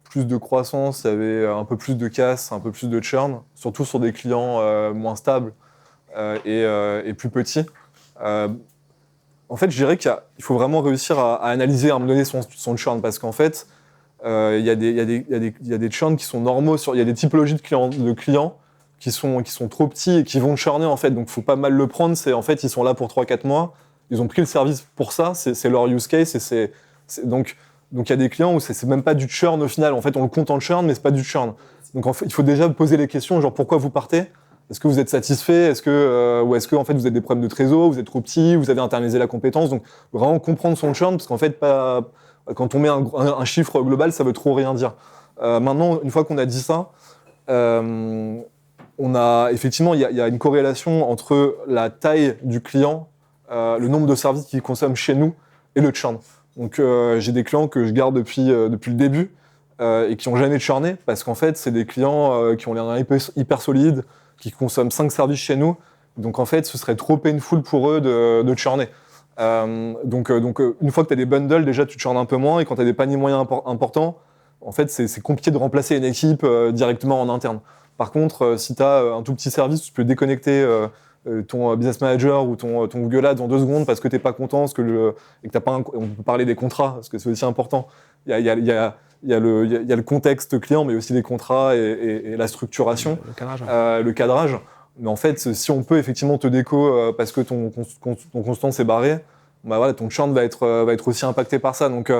plus de croissance, il y avait un peu plus de casse, un peu plus de churn, surtout sur des clients moins stables et plus petits. En fait, je dirais qu'il faut vraiment réussir à analyser, à me donner son churn, parce qu'en fait, il y a des churns qui sont normaux. Il y a des typologies de clients qui sont trop petits et qui vont churner, en fait. Donc, il faut pas mal le prendre. En fait, ils sont là pour 3-4 mois. Ils ont pris le service pour ça. C'est leur use case. Donc, il y a des clients où c'est même pas du churn au final. En fait, on le compte en churn, mais c'est pas du churn. Donc, en fait, il faut déjà poser les questions, genre pourquoi vous partez ? Est-ce que vous êtes satisfait ? Ou est-ce que en fait, vous avez des problèmes de trésor ? Vous êtes trop petit ? Vous avez internalisé la compétence ? Donc, vraiment comprendre son churn, parce qu'en fait, quand on met un chiffre global, ça veut trop rien dire. Maintenant, une fois qu'on a dit ça, effectivement, il y a une corrélation entre la taille du client, le nombre de services qu'il consomme chez nous et le churn. Donc, j'ai des clients que je garde depuis le début et qui n'ont jamais churné parce qu'en fait, c'est des clients qui ont l'air hyper solides, qui consomment 5 services chez nous. Donc, en fait, ce serait trop painful pour eux de churner. Donc, une fois que tu as des bundles, déjà, tu churnes un peu moins. Et quand tu as des paniers moyens importants, en fait, c'est compliqué de remplacer une équipe directement en interne. Par contre, si tu as un tout petit service, tu peux déconnecter ton business manager ou ton Google Ads en 2 secondes parce que tu n'es pas content, et que t'as pas on peut parler des contrats, parce que c'est aussi important. Il y a le contexte client, mais aussi les contrats et la structuration, le cadrage. Mais en fait, si on peut effectivement te déco parce que ton constant s'est barré, bah voilà, ton churn va être aussi impacté par ça. Donc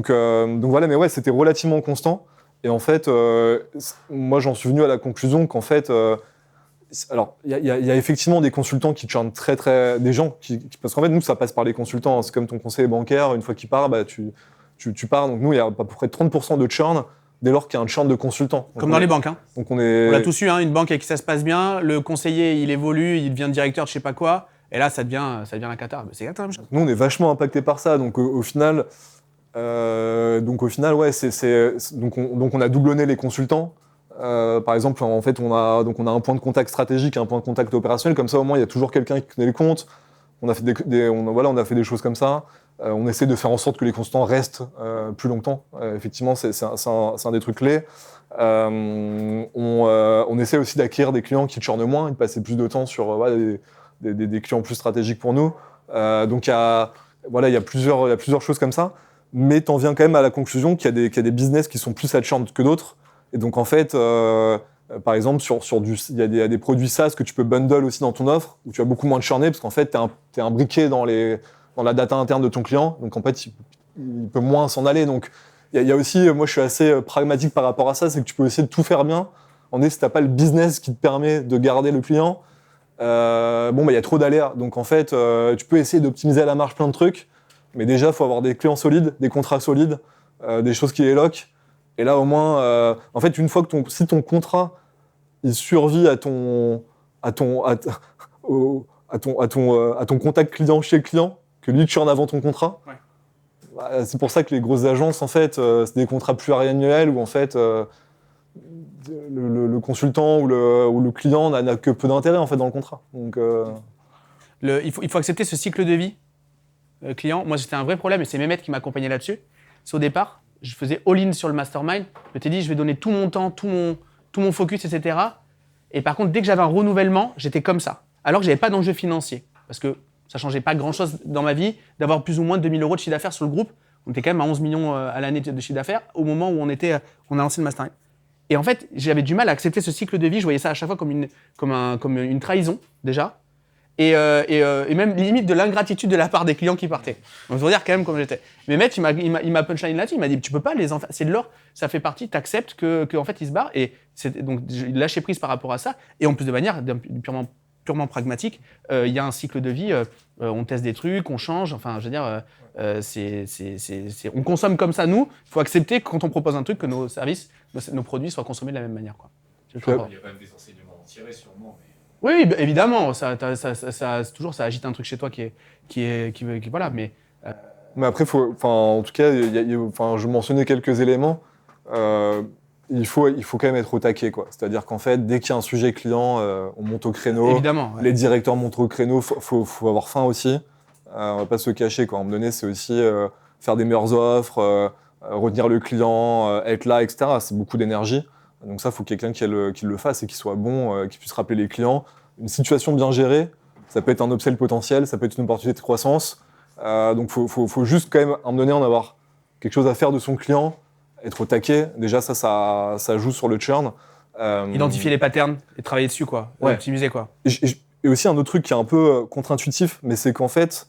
voilà, mais ouais, c'était relativement constant. Et en fait, moi, j'en suis venu à la conclusion qu'en fait, alors, il y a effectivement des consultants qui churnent des gens parce qu'en fait, nous, ça passe par les consultants. Hein. C'est comme ton conseiller bancaire, une fois qu'il part, bah, tu pars. Donc nous, il y a à peu près 30% de churn dès lors qu'il y a un churn de consultants. Comme dans les banques. Hein. Donc on l'a tous eu, hein, une banque avec qui ça se passe bien, le conseiller, il évolue, il devient directeur de je sais pas quoi, et là, ça devient la cata. C'est exactement la même chose. Nous, on est vachement impacté par ça. Donc au final, ouais, donc on a doublonné les consultants. Par exemple, en fait, on a un point de contact stratégique et un point de contact opérationnel. Comme ça, au moins, il y a toujours quelqu'un qui connaît le compte. On a fait on a fait des choses comme ça. On essaie de faire en sorte que les constants restent plus longtemps. Effectivement, c'est un des trucs clés. On essaie aussi d'acquérir des clients qui churnent moins, de passer plus de temps sur des clients plus stratégiques pour nous. Donc, il y a plusieurs choses comme ça. Mais tu en viens quand même à la conclusion qu'il y a des business qui sont plus à churn que d'autres. Et donc, en fait, par exemple, il y a des produits SaaS que tu peux bundle aussi dans ton offre, où tu vas beaucoup moins de churner, parce qu'en fait, tu es imbriqué dans la data interne de ton client. Donc, en fait, il peut moins s'en aller. Donc, il y a aussi, moi, je suis assez pragmatique par rapport à ça, c'est que tu peux essayer de tout faire bien. Si tu n'as pas le business qui te permet de garder le client, il y a trop d'aléas. Donc, en fait, tu peux essayer d'optimiser à la marge plein de trucs, mais déjà, il faut avoir des clients solides, des contrats solides, des choses qui les loquent. Et là, au moins, en fait, une fois que si ton contrat, il survit à ton contact client chez le client, que lui churne avant ton contrat, ouais. Bah, c'est pour ça que les grosses agences, en fait, c'est des contrats pluriannuels où, en fait, le consultant ou le client n'a que peu d'intérêt, en fait, dans le contrat. Donc, il faut accepter ce cycle de vie client. Moi, c'était un vrai problème et c'est Mehmet qui m'accompagnait là-dessus. C'est au départ, je faisais all-in sur le mastermind. Je t'ai dit, je vais donner tout mon temps, tout mon focus, etc. Et par contre, dès que j'avais un renouvellement, j'étais comme ça. Alors que je n'avais pas d'enjeu financier. Parce que ça ne changeait pas grand-chose dans ma vie d'avoir plus ou moins 2000 € de chiffre d'affaires sur le groupe. On était quand même à 11 millions à l'année de chiffre d'affaires au moment où on a lancé le mastermind. Et en fait, j'avais du mal à accepter ce cycle de vie. Je voyais ça à chaque fois comme une trahison, déjà. Et même limite de l'ingratitude de la part des clients qui partaient. Donc, je veux dire quand même comme j'étais. Mais Maître, il m'a punchline là-dessus. Il m'a dit, tu peux pas les enfants, c'est de l'or, ça fait partie, t'acceptes que en fait ils se barrent. Et donc il lâchait prise par rapport à ça. Et en plus de manière purement pragmatique, il y a un cycle de vie. On teste des trucs, on change. Enfin, je veux dire, on consomme comme ça. Nous, il faut accepter quand on propose un truc que nos services, nos produits soient consommés de la même manière, quoi. Il y a quand même des enseignements à en tirer, sûrement. Mais... Oui, évidemment, ça agite un truc chez toi qui voilà, mais après, en tout cas, je mentionnais quelques éléments. Il faut quand même être au taquet, quoi. C'est-à-dire qu'en fait, dès qu'il y a un sujet client, on monte au créneau. Évidemment. Ouais. Les directeurs montent au créneau. Faut avoir faim aussi. On va pas se cacher, quoi. À un moment donné, c'est aussi faire des meilleures offres, retenir le client, être là, etc. C'est beaucoup d'énergie. Donc ça, il faut quelqu'un qui le fasse et qui soit bon, qui puisse rappeler les clients. Une situation bien gérée, ça peut être un upsell potentiel, ça peut être une opportunité de croissance. Donc faut juste quand même, à un moment donné, en avoir quelque chose à faire de son client, être au taquet. Déjà, ça joue sur le churn. Identifier les patterns et travailler dessus, quoi. Ouais. Optimiser, quoi. Et aussi un autre truc qui est un peu contre-intuitif, mais c'est qu'en fait,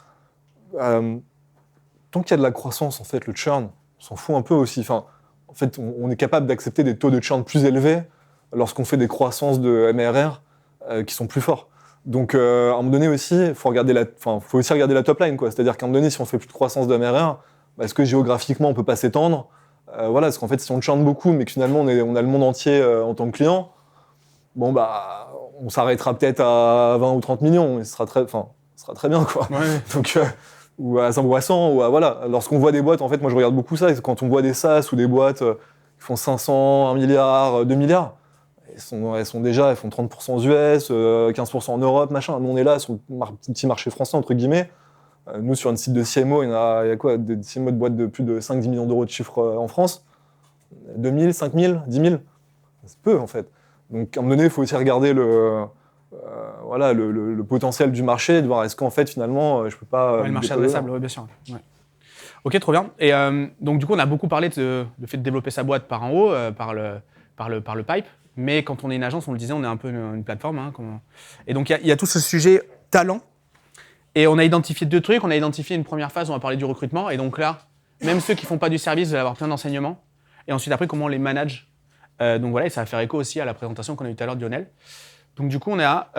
tant qu'il y a de la croissance, en fait, le churn, on s'en fout un peu aussi. Enfin, en fait, on est capable d'accepter des taux de churn plus élevés lorsqu'on fait des croissances de MRR qui sont plus forts. Donc, à un moment donné aussi, il faut aussi regarder la top line, quoi. C'est-à-dire qu'à un moment donné, si on fait plus de croissance de MRR, est-ce que géographiquement, on peut pas s'étendre ? Voilà, parce qu'en fait, si on churn beaucoup, mais que finalement, on a le monde entier en tant que client, bon, bah, on s'arrêtera peut-être à 20 ou 30 millions, et ce sera très bien, quoi. Ouais. Donc, ou à 100, ou à, voilà. Lorsqu'on voit des boîtes, en fait, moi, je regarde beaucoup ça, et quand on voit des SaaS ou des boîtes qui font 500, 1 milliard, 2 milliards, elles font 30% aux US, 15% en Europe, machin. Nous, on est là sur le petit marché français, entre guillemets. Nous, sur une site de CMO, il y a quoi, des CMO de boîtes de plus de 5-10 millions d'euros de chiffre en France. 2 000, 5 000, 10 000. C'est peu, en fait. Donc, à un moment donné, il faut aussi regarder le potentiel du marché, de voir est-ce qu'en fait, finalement, je peux pas... Ouais, le marché adressable, oui, bien sûr. Ouais. Ok, trop bien. Et donc, du coup, on a beaucoup parlé de fait de développer sa boîte par en haut, par le pipe. Mais quand on est une agence, on le disait, on est un peu une plateforme. Hein, Et donc, il y a tout ce sujet talent. Et on a identifié 2 trucs. On a identifié une première phase où on va parler du recrutement. Et donc là, même ceux qui ne font pas du service, vous allez avoir plein d'enseignements. Et ensuite, après, comment on les manage. Donc voilà, et ça va faire écho aussi à la présentation qu'on a eue tout à l'heure de Lionel. Donc du coup, on a,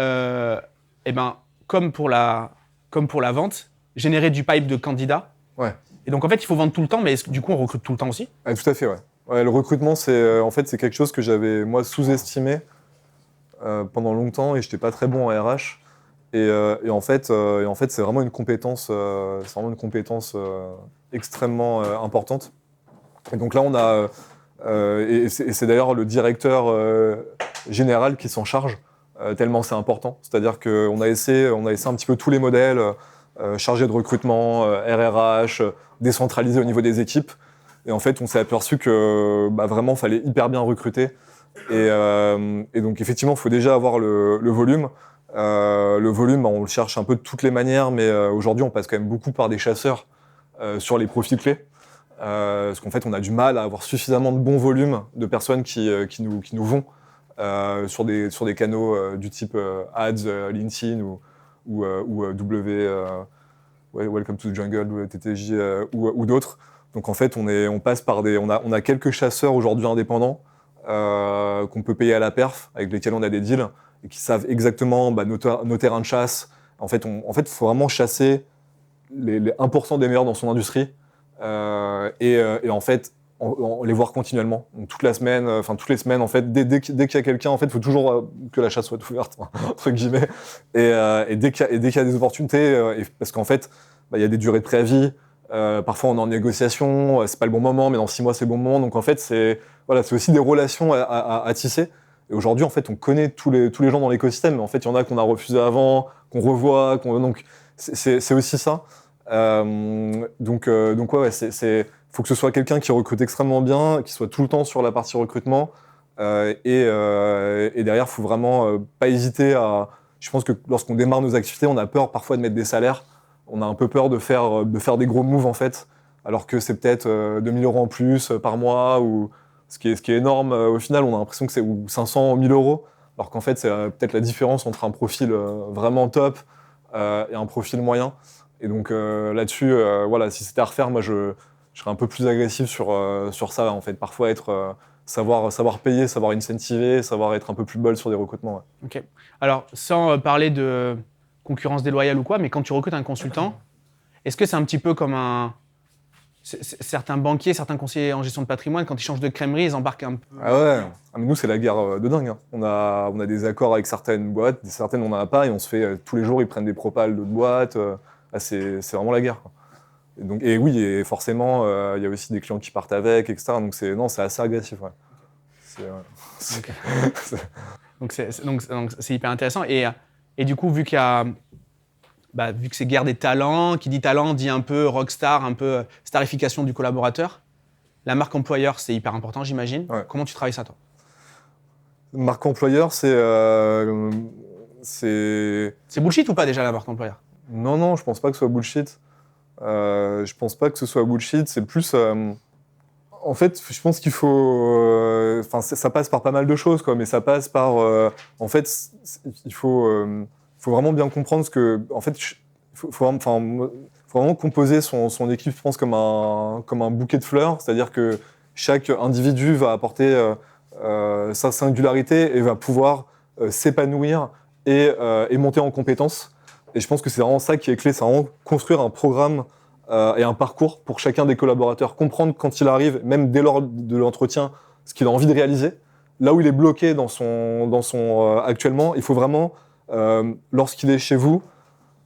comme pour la vente, générer du pipe de candidats. Ouais. Et donc en fait, il faut vendre tout le temps, mais du coup, on recrute tout le temps aussi. Tout à fait, ouais. Ouais, le recrutement, c'est quelque chose que j'avais, moi, sous-estimé pendant longtemps, et je n'étais pas très bon en RH. Et en fait, c'est vraiment une compétence, extrêmement importante. Et donc là, on a, et c'est d'ailleurs le directeur général qui s'en charge, tellement c'est important. C'est-à-dire qu'on a essayé un petit peu tous les modèles, chargé de recrutement, RRH, décentralisé au niveau des équipes. Et en fait, on s'est aperçu que vraiment, il fallait hyper bien recruter. Et donc, effectivement, il faut déjà avoir le volume. Le volume, on le cherche un peu de toutes les manières, mais aujourd'hui, on passe quand même beaucoup par des chasseurs sur les profils clés. Parce qu'en fait, on a du mal à avoir suffisamment de bons volumes de personnes qui nous vont sur des canaux du type Ads, LinkedIn ou Welcome to the Jungle, TTJ ou d'autres. Donc en fait, on passe par on a quelques chasseurs aujourd'hui indépendants qu'on peut payer à la perf, avec lesquels on a des deals, et qui savent exactement nos terrains de chasse. En fait, il faut vraiment chasser les 1% des meilleurs dans son industrie, et en fait, on les voir continuellement. Donc toutes les semaines, en fait, dès qu'il y a quelqu'un, en fait, il faut toujours que la chasse soit ouverte, entre guillemets. Et dès qu'il y a des opportunités, parce qu'en fait, il y a des durées de préavis. Parfois, on est en négociation, c'est pas le bon moment, mais dans 6 mois, c'est le bon moment. Donc en fait, c'est aussi des relations à tisser. Et aujourd'hui, en fait, on connaît tous les gens dans l'écosystème, mais en fait, il y en a qu'on a refusé avant, qu'on revoit, donc c'est aussi ça. Donc faut que ce soit quelqu'un qui recrute extrêmement bien, qui soit tout le temps sur la partie recrutement, et derrière, faut vraiment pas hésiter à. Je pense que lorsqu'on démarre nos activités, on a peur parfois de mettre des salaires. On a un peu peur de faire des gros moves en fait, alors que c'est peut-être 2 000 € en plus par mois, ou ce qui est énorme. Au final, on a l'impression que c'est 500 ou 1 000 €, alors qu'en fait, c'est peut-être la différence entre un profil vraiment top et un profil moyen. Et donc là-dessus, si c'était à refaire, moi je serais un peu plus agressif sur ça en fait. Parfois savoir payer, savoir incentiver, savoir être un peu plus bold sur des recrutements. Ouais. Ok. Alors, sans parler de concurrence déloyale ou quoi, mais quand tu recrutes un consultant, est-ce que c'est un petit peu comme certains banquiers, certains conseillers en gestion de patrimoine, quand ils changent de crèmerie, ils embarquent un peu... Ah ouais, mais nous c'est la guerre de dingue. Hein. On a des accords avec certaines boîtes, certaines on n'en a pas, et on se fait tous les jours, ils prennent des propals d'autres boîtes. C'est vraiment la guerre. Quoi. Et oui, et forcément, il y a aussi des clients qui partent avec, etc. Donc c'est assez agressif. Ouais. Donc c'est hyper intéressant. Et du coup, vu que c'est guerre des talents, qui dit talent dit un peu rockstar, un peu starification du collaborateur. La marque employeur, c'est hyper important, j'imagine. Ouais. Comment tu travailles ça, toi ? Marque employeur, c'est... C'est bullshit ou pas déjà la marque employeur ? Non, je pense pas que ce soit bullshit. Je pense pas que ce soit bullshit. C'est plus... En fait, je pense qu'il faut... ça passe par pas mal de choses, quoi, mais ça passe par... en fait, il faut vraiment bien comprendre ce que... En fait, faut vraiment composer son équipe, je pense, comme un bouquet de fleurs. C'est-à-dire que chaque individu va apporter sa singularité et va pouvoir s'épanouir et monter en compétences. Et je pense que c'est vraiment ça qui est clé, c'est vraiment construire un programme et un parcours pour chacun des collaborateurs, comprendre quand il arrive, même dès lors de l'entretien, ce qu'il a envie de réaliser, là où il est bloqué actuellement, il faut vraiment, lorsqu'il est chez vous,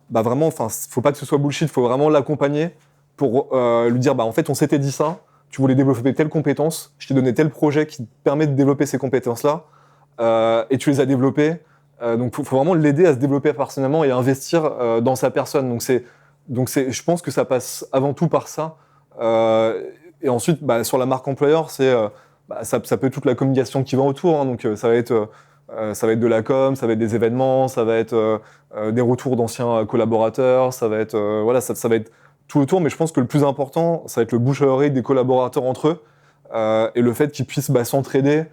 bah vraiment, faut pas que ce soit bullshit, faut vraiment l'accompagner pour lui dire, bah en fait, on s'était dit ça, tu voulais développer telle compétence, je t'ai donné tel projet qui te permet de développer ces compétences-là, et tu les as développées. Donc, faut vraiment l'aider à se développer personnellement et à investir dans sa personne. Donc, je pense que ça passe avant tout par ça. Et ensuite, bah, sur la marque employeur, ça peut être toute la communication qui va autour. Hein. Donc, ça va être de la com, ça va être des événements, ça va être des retours d'anciens collaborateurs, ça va être ça va être tout autour. Mais je pense que le plus important, ça va être le bouche à oreille des collaborateurs entre eux et le fait qu'ils puissent s'entraider.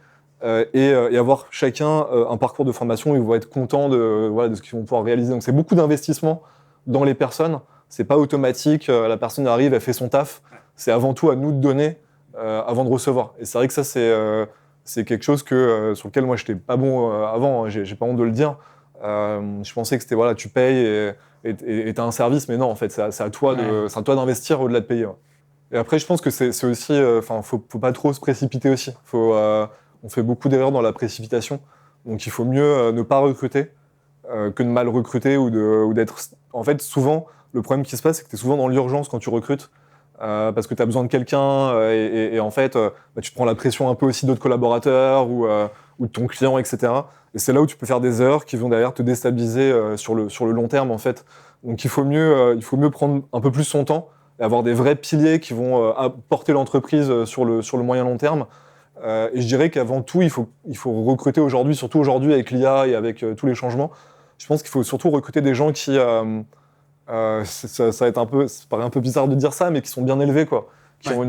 Et avoir chacun un parcours de formation où ils vont être contents de ce qu'ils vont pouvoir réaliser. Donc c'est beaucoup d'investissement dans les personnes. C'est pas automatique. La personne arrive, elle fait son taf. C'est avant tout à nous de donner avant de recevoir. Et c'est vrai que ça c'est quelque chose sur lequel moi j'étais pas bon avant. Hein. J'ai pas honte de le dire. Je pensais que c'était tu payes et t'as un service, mais non en fait c'est à toi d'investir au-delà de payer. Ouais. Et après je pense que c'est aussi faut pas trop se précipiter aussi. On fait beaucoup d'erreurs dans la précipitation, donc il faut mieux ne pas recruter que de mal recruter ou d'être... En fait, souvent, le problème qui se passe, c'est que tu es souvent dans l'urgence quand tu recrutes, parce que tu as besoin de quelqu'un, et en fait, tu te prends la pression un peu aussi d'autres collaborateurs ou de ton client, etc. Et c'est là où tu peux faire des erreurs qui vont derrière te déstabiliser sur le long terme, en fait. Donc il faut mieux prendre un peu plus son temps, et avoir des vrais piliers qui vont porter l'entreprise sur le moyen-long terme. Et je dirais qu'avant tout, il faut recruter aujourd'hui, surtout aujourd'hui avec l'IA et avec tous les changements. Je pense qu'il faut surtout recruter des gens qui, ça va être ça paraît un peu bizarre de dire ça, mais qui sont bien élevés, quoi. Qui ont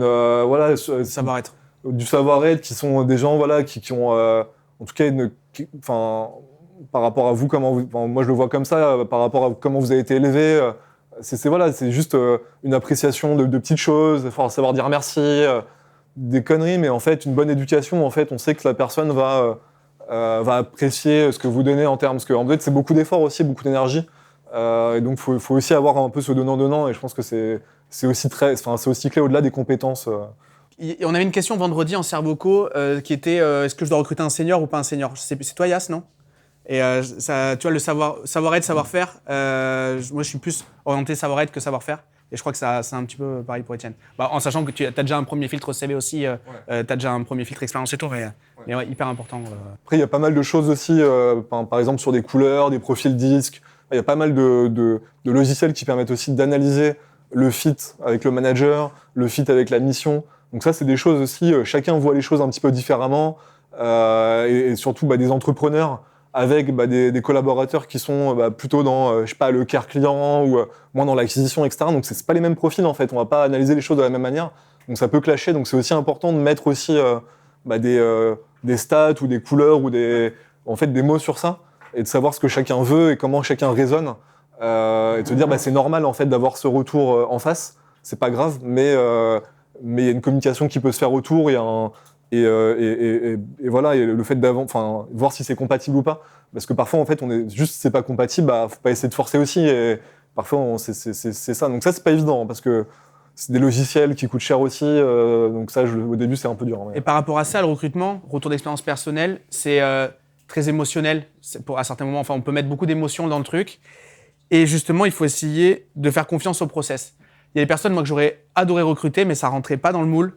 Savoir-être. Du savoir-être, qui sont des gens, qui ont, en tout cas, par rapport à vous, moi je le vois comme ça, par rapport à comment vous avez été élevé. C'est juste une appréciation de petites choses, savoir dire merci. Des conneries, mais en fait, une bonne éducation, en fait, on sait que la personne va apprécier ce que vous donnez en termes, parce qu'en fait, c'est beaucoup d'efforts aussi, beaucoup d'énergie, et donc faut aussi avoir un peu ce donnant-donnant, et je pense que c'est aussi clé au-delà des compétences. Et on avait une question vendredi en Servoco qui était est-ce que je dois recruter un senior ou pas un senior ? C'est toi, Yass, non ? Et ça, tu vois, le savoir-être, savoir-faire, moi je suis plus orienté savoir-être que savoir-faire. Et je crois que c'est un petit peu pareil pour Étienne. En sachant que tu as déjà un premier filtre CV aussi, tu as déjà un premier filtre expérience et tout, mais ouais, hyper important. Après, il y a pas mal de choses aussi, par exemple sur des couleurs, des profils disques. Il y a pas mal de logiciels qui permettent aussi d'analyser le fit avec le manager, le fit avec la mission. Donc ça, c'est des choses aussi, chacun voit les choses un petit peu différemment, et surtout des entrepreneurs avec des collaborateurs qui sont plutôt dans, le care client ou moins dans l'acquisition, etc. Donc, c'est pas les mêmes profils, en fait. On va pas analyser les choses de la même manière. Donc, ça peut clasher. Donc, c'est aussi important de mettre aussi des stats ou des couleurs ou des mots sur ça et de savoir ce que chacun veut et comment chacun raisonne. Et de se dire, c'est normal, en fait, d'avoir ce retour en face. C'est pas grave, mais il y a une communication qui peut se faire autour. Il y a et le fait voir si c'est compatible ou pas, parce que parfois en fait c'est pas compatible, faut pas essayer de forcer aussi, et parfois c'est ça, donc ça c'est pas évident parce que c'est des logiciels qui coûtent cher aussi, donc ça au début c'est un peu dur. Et par rapport à ça, le recrutement, retour d'expérience personnelle, c'est très émotionnel. À certains moments, on peut mettre beaucoup d'émotions dans le truc, et justement il faut essayer de faire confiance au process. Il y a des personnes, moi, que j'aurais adoré recruter, mais ça rentrait pas dans le moule.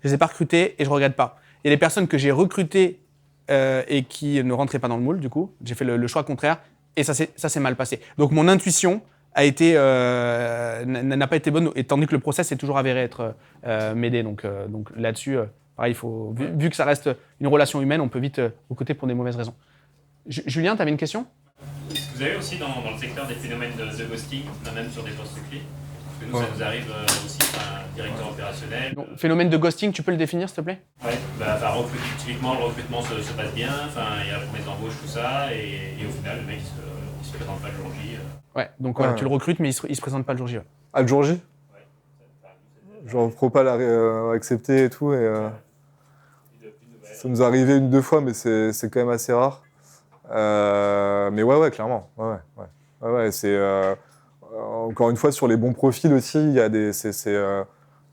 Je les ai pas recrutées et je regrette pas. Il y a des personnes que j'ai recrutées et qui ne rentraient pas dans le moule, du coup. J'ai fait le choix contraire et ça s'est mal passé. Donc mon intuition n'a pas été bonne, et tandis que le process est toujours avéré être m'aider. Donc là-dessus, pareil, vu que ça reste une relation humaine, on peut vite recruter pour des mauvaises raisons. Julien, tu avais une question ? Vous avez aussi dans le secteur des phénomènes de ghosting, même sur des postes clés ? Nous, ça nous arrive aussi, directeur opérationnel. Donc, phénomène de ghosting, tu peux le définir, s'il te plaît ? Oui, typiquement, le recrutement se passe bien, il y a la promesse d'embauche, tout ça, et au final, le mec, il se présente pas le jour J. Ouais, donc tu le recrutes, mais il se présente pas le jour J. Ouais. Ah, le jour J ? Genre, Propal a accepté et tout, et ça nous est arrivé 1-2 fois, mais c'est quand même assez rare. Mais ouais, clairement. Ouais, c'est... encore une fois, sur les bons profils aussi, il y a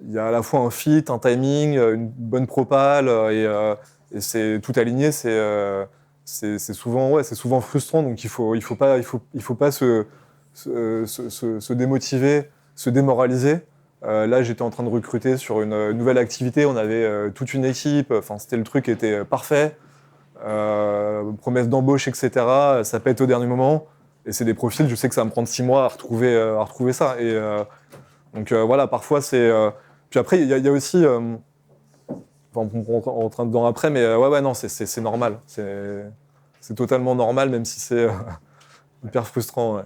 il y a à la fois un fit, un timing, une bonne propale, et et c'est tout aligné, c'est souvent frustrant. Donc il faut pas se démotiver, se démoraliser. Là, j'étais en train de recruter sur une nouvelle activité. On avait toute une équipe. Enfin, c'était le truc qui était parfait. Promesse d'embauche, etc. Ça pète au dernier moment. Et c'est des profils, je sais que ça va me prendre 6 mois à retrouver ça. Et donc voilà, parfois c'est. Puis après, il y a aussi. Enfin, on rentre dedans après, mais non, c'est normal. C'est totalement normal, même si c'est hyper frustrant. Ouais.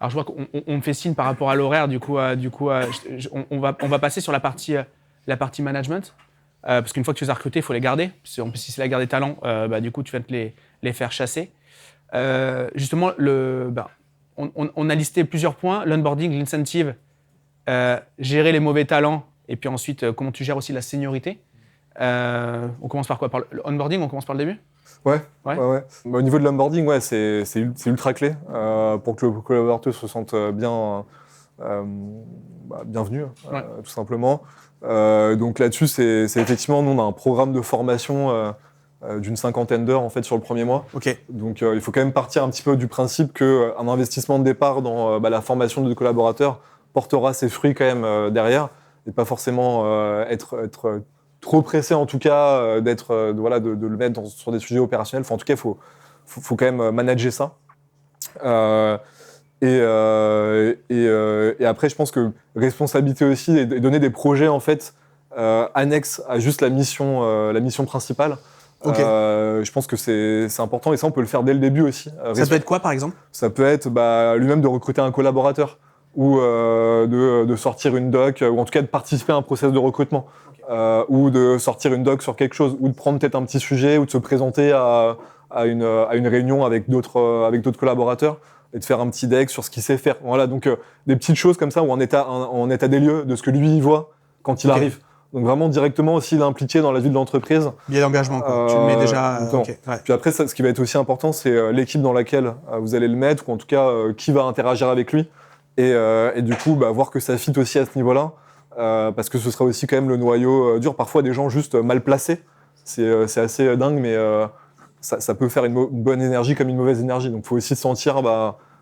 Alors je vois qu'on me fait signe par rapport à l'horaire, du coup, on va passer sur la partie management, parce qu'une fois que tu les as recrutés, il faut les garder. En plus, si c'est la garde des talents, du coup, tu vas te les faire chasser. Justement, on a listé plusieurs points, l'onboarding, l'incentive, gérer les mauvais talents, et puis ensuite, comment tu gères aussi la seniorité. On commence par quoi? Par l'onboarding, on commence par le début? Ouais. Au niveau de l'onboarding, c'est ultra clé pour que le collaborateur se sente bienvenu, tout simplement. Donc là-dessus, c'est effectivement, nous, on a un programme de formation d'une 50aine d'heures en fait, sur le premier mois. Okay. Donc il faut quand même partir un petit peu du principe qu'un investissement de départ dans la formation de collaborateurs portera ses fruits quand même derrière, et pas forcément être trop pressé en tout cas de le mettre sur des sujets opérationnels. Enfin, en tout cas, il faut quand même manager ça. Et après, je pense que responsabilité aussi et donner des projets en fait annexes à juste la mission principale. Okay. Je pense que c'est important, et ça on peut le faire dès le début aussi. Ça peut être quoi par exemple? Ça peut être lui-même de recruter un collaborateur, ou de sortir une doc, ou en tout cas de participer à un process de recrutement. Ou de sortir une doc sur quelque chose, ou de prendre peut-être un petit sujet, ou de se présenter à une réunion avec d'autres collaborateurs, et de faire un petit deck sur ce qu'il sait faire. Voilà, donc des petites choses comme ça, ou en état des lieux de ce que lui il voit quand il arrive. Donc vraiment directement aussi l'impliquer dans la vie de l'entreprise. Biais d'engagement, quoi. Tu le mets déjà. Okay. Ouais. Puis après, ce qui va être aussi important, c'est l'équipe dans laquelle vous allez le mettre, ou en tout cas qui va interagir avec lui, et du coup voir que ça fit aussi à ce niveau-là. Parce que ce sera aussi quand même le noyau dur. Parfois, des gens juste mal placés, c'est assez dingue, mais ça peut faire une bonne énergie comme une mauvaise énergie. Donc, il faut aussi sentir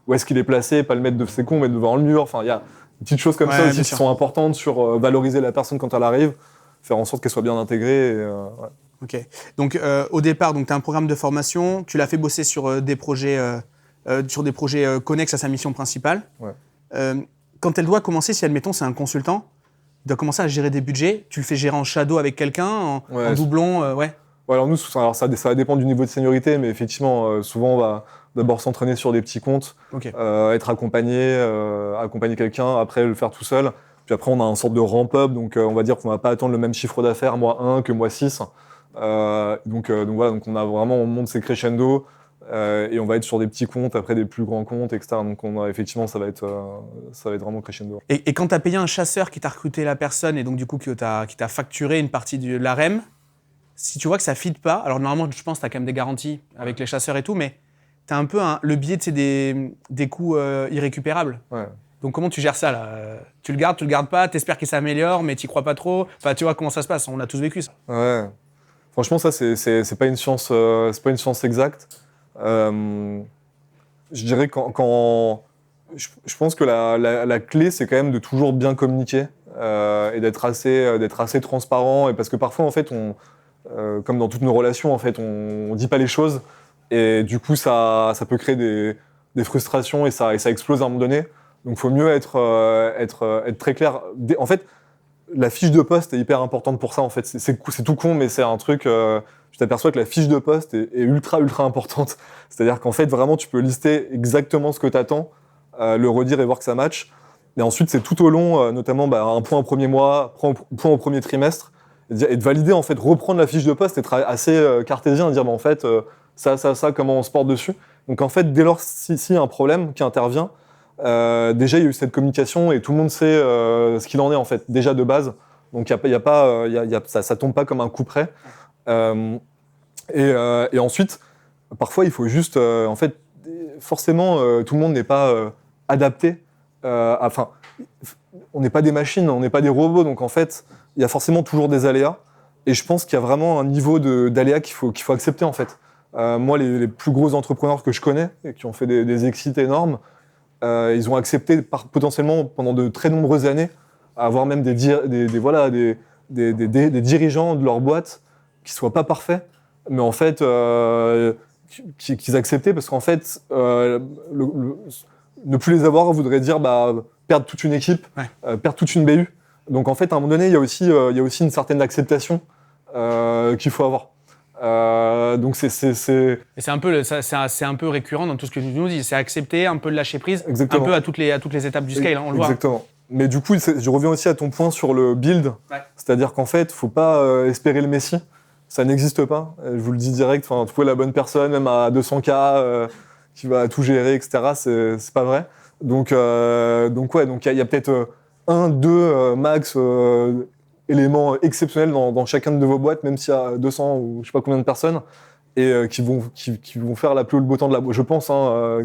où est-ce qu'il est placé, pas le mettre c'est con, mais devant le mur. Enfin, il y a des petites choses comme ça aussi qui sont importantes sur valoriser la personne quand elle arrive, faire en sorte qu'elle soit bien intégrée. Ouais. Ok. Donc, au départ, tu as un programme de formation, tu l'as fait bosser sur des projets connexes à sa mission principale. Ouais. Quand elle doit commencer, si admettons c'est un consultant, il doit commencer à gérer des budgets, tu le fais gérer en shadow avec quelqu'un, en doublon, ouais. Alors nous, ça va dépendre du niveau de seniorité, mais effectivement, souvent on va d'abord s'entraîner sur des petits comptes, être accompagner quelqu'un, après le faire tout seul. Puis après, on a une sorte de ramp-up, donc on va dire qu'on va pas attendre le même chiffre d'affaires mois 1 que mois 6. Donc voilà, donc on monte ses crescendo, et on va être sur des petits comptes, après des plus grands comptes, etc. Donc effectivement, ça va être vraiment crescendo. Et quand tu as payé un chasseur qui t'a recruté la personne, et donc du coup qui t'a facturé une partie de l'AREM, si tu vois que ça ne fit pas, alors normalement je pense que tu as quand même des garanties avec les chasseurs et tout, mais tu as un peu le biais des coûts irrécupérables. Ouais. Donc comment tu gères ça là? Tu le gardes pas, t'espères qu'il s'améliore, mais t'y crois pas trop. Enfin, tu vois comment ça se passe, on a tous vécu ça. Ouais. Franchement, ça c'est pas une science exacte. Je dirais je pense que la clé, c'est quand même de toujours bien communiquer et d'être assez transparent. Et parce que parfois, en fait, comme dans toutes nos relations, en fait, on dit pas les choses, et du coup, ça peut créer des frustrations, et ça explose à un moment donné. Donc, il faut mieux être très clair. En fait, la fiche de poste est hyper importante pour ça. En fait, c'est tout con, mais c'est un truc. Tu t'aperçois que la fiche de poste est ultra importante. C'est-à-dire qu'en fait, vraiment, tu peux lister exactement ce que tu attends, le redire et voir que ça match. Et ensuite, c'est tout au long, notamment un point au premier mois, point au premier trimestre, et de valider, en fait, reprendre la fiche de poste, être assez cartésien, et dire, en fait, ça, comment on se porte dessus. Donc, en fait, dès lors, s'il y a un problème qui intervient, déjà, il y a eu cette communication, et tout le monde sait ce qu'il en est, en fait, déjà de base. Donc, ça tombe pas comme un coup près. Et ensuite, parfois, il faut juste, en fait, forcément, tout le monde n'est pas adapté. On n'est pas des machines, on n'est pas des robots, donc en fait, il y a forcément toujours des aléas. Et je pense qu'il y a vraiment un niveau d'aléa qu'il faut accepter, en fait. Moi, les plus gros entrepreneurs que je connais, et qui ont fait des exits énormes, ils ont accepté potentiellement pendant de très nombreuses années à avoir même des dirigeants de leur boîte qui soient pas parfaits, mais en fait qu'ils acceptaient parce qu'en fait ne plus les avoir voudrait dire perdre toute une équipe, perdre toute une BU. Donc en fait à un moment donné il y a aussi une certaine acceptation qu'il faut avoir. Donc Et c'est un peu c'est un peu récurrent dans tout ce que tu nous dis, c'est accepter un peu de lâcher prise. Exactement. Un peu à toutes les étapes du scale, on le voit. Exactement. Mais du coup, je reviens aussi à ton point sur le build, c'est-à-dire qu'en fait, faut pas espérer le Messi, ça n'existe pas. Je vous le dis direct, trouver la bonne personne, même à 200K, qui va tout gérer, etc. C'est pas vrai. Donc il y a peut-être 1-2 max éléments exceptionnels dans chacune de vos boîtes, même s'il y a 200 ou je sais pas combien de personnes, et qui vont faire la pluie ou le beau temps de la boîte, je pense,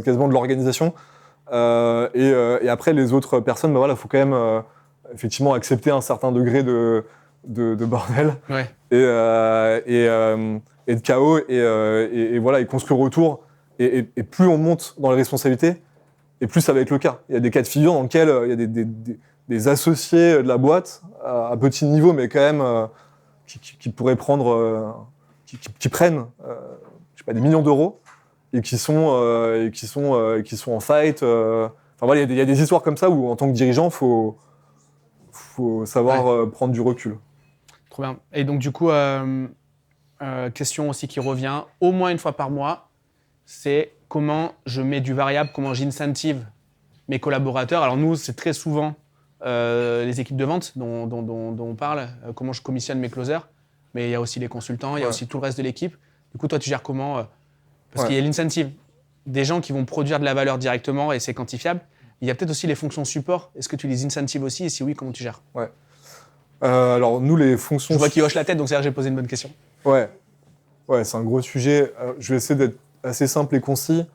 quasiment de l'organisation. Et après, les autres personnes, faut quand même effectivement accepter un certain degré de bordel et de chaos et construire autour. Et plus on monte dans les responsabilités, et plus ça va être le cas. Il y a des cas de figure dans lesquels il y a des associés de la boîte à petit niveau, mais quand même qui pourraient prendre, qui prennent je sais pas, des millions d'euros. Et qui sont en fight. Il y a des histoires comme ça où, en tant que dirigeant, faut savoir prendre du recul. Trop bien. Et donc, du coup, question aussi qui revient au moins une fois par mois, c'est comment je mets du variable, comment j'incentive mes collaborateurs. Alors nous, c'est très souvent les équipes de vente dont on parle, comment je commissionne mes closers, mais il y a aussi les consultants, il y a aussi tout le reste de l'équipe. Du coup, toi, tu gères comment Parce qu'il y a l'incentive des gens qui vont produire de la valeur directement et c'est quantifiable. Il y a peut-être aussi les fonctions support. Est-ce que tu les incentives aussi et si oui, comment tu gères ? Alors nous, les fonctions... Je vois qu'il hoche la tête, donc c'est là que j'ai posé une bonne question. Ouais, c'est un gros sujet. Je vais essayer d'être assez simple et concis.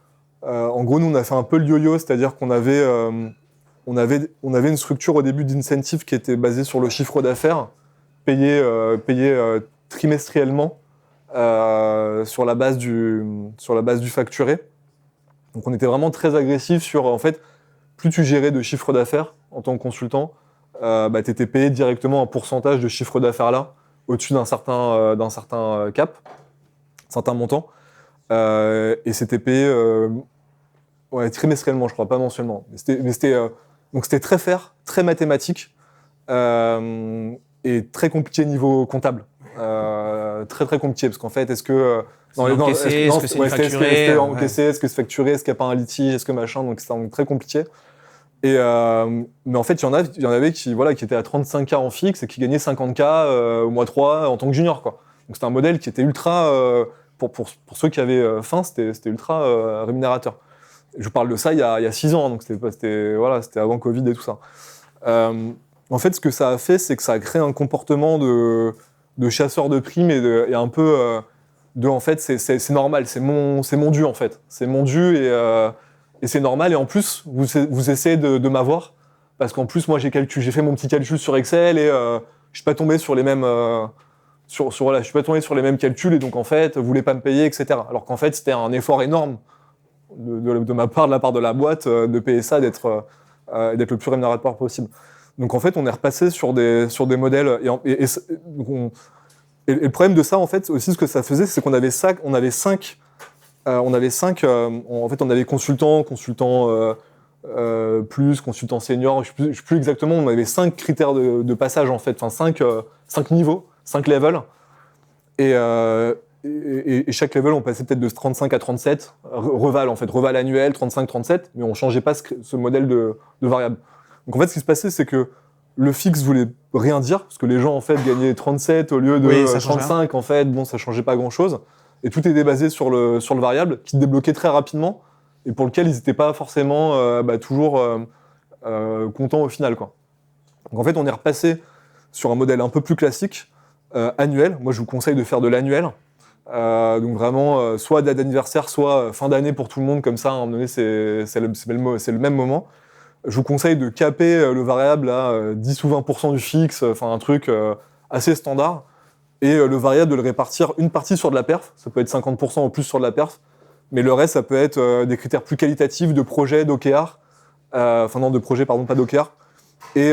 En gros, nous, on a fait un peu le yo-yo, c'est-à-dire qu'on avait une structure au début d'incentive qui était basée sur le chiffre d'affaires, payé trimestriellement. Sur la base du facturé. Donc on était vraiment très agressif sur, en fait, plus tu gérais de chiffre d'affaires en tant que consultant, tu étais payé directement un pourcentage de chiffre d'affaires là, au-dessus d'un certain cap, certain montant. Et c'était payé trimestriellement, je crois, pas mensuellement. Donc c'était très fair, très mathématique, et très compliqué niveau comptable. Très très compliqué parce qu'en fait est-ce que est-ce que c'est facturé, est-ce que c'est facturé, est-ce qu'il n'y a pas un litige, est-ce que machin, donc c'était très compliqué. Et mais en fait il y en avait qui étaient à 35K en fixe et qui gagnaient 50K au mois 3 en tant que junior, quoi. Donc c'était un modèle qui était ultra pour ceux qui avaient faim, c'était ultra rémunérateur. Je vous parle de ça il y a 6 ans, donc c'était avant Covid et tout ça. En fait, ce que ça a fait, c'est que ça a créé un comportement de chasseur de primes et un peu en fait, c'est normal, c'est mon dû, en fait. C'est mon dû et c'est normal. Et en plus, vous essayez de m'avoir, parce qu'en plus, moi, j'ai fait mon petit calcul sur Excel et je suis pas tombé sur les mêmes... je suis pas tombé sur les mêmes calculs et donc, en fait, vous voulez pas me payer, etc. Alors qu'en fait, c'était un effort énorme de ma part, de la part de la boîte, de payer ça, d'être le plus rémunérateur possible. Donc en fait, on est repassé sur des modèles et le problème de ça, en fait, aussi ce que ça faisait, c'est qu'on avait cinq consultants plus, consultants seniors, je sais plus exactement, on avait 5 critères de passage, en fait, 5 niveaux, 5 levels, et chaque level, on passait peut-être de 35 à 37, reval annuel, 35-37, mais on changeait pas ce modèle de variable. Donc en fait, ce qui se passait, c'est que le fixe voulait rien dire, parce que les gens en fait gagnaient 37 au lieu de 35, en fait, ça changeait pas grand-chose. Et tout était basé sur le variable, qui débloquait très rapidement, et pour lequel ils n'étaient pas forcément toujours contents au final, quoi. Donc en fait, on est repassé sur un modèle un peu plus classique, annuel. Moi, je vous conseille de faire de l'annuel. Donc vraiment, soit date d'anniversaire, soit fin d'année pour tout le monde, comme ça, à un moment donné, c'est le même moment. Je vous conseille de caper le variable à 10 ou 20% du fixe, un truc assez standard. et le variable de le répartir une partie sur de la perf, ça peut être 50% en plus sur de la perf, mais le reste ça peut être des critères plus qualitatifs de projet, d'OKR, de projet pardon, pas d'OKR, et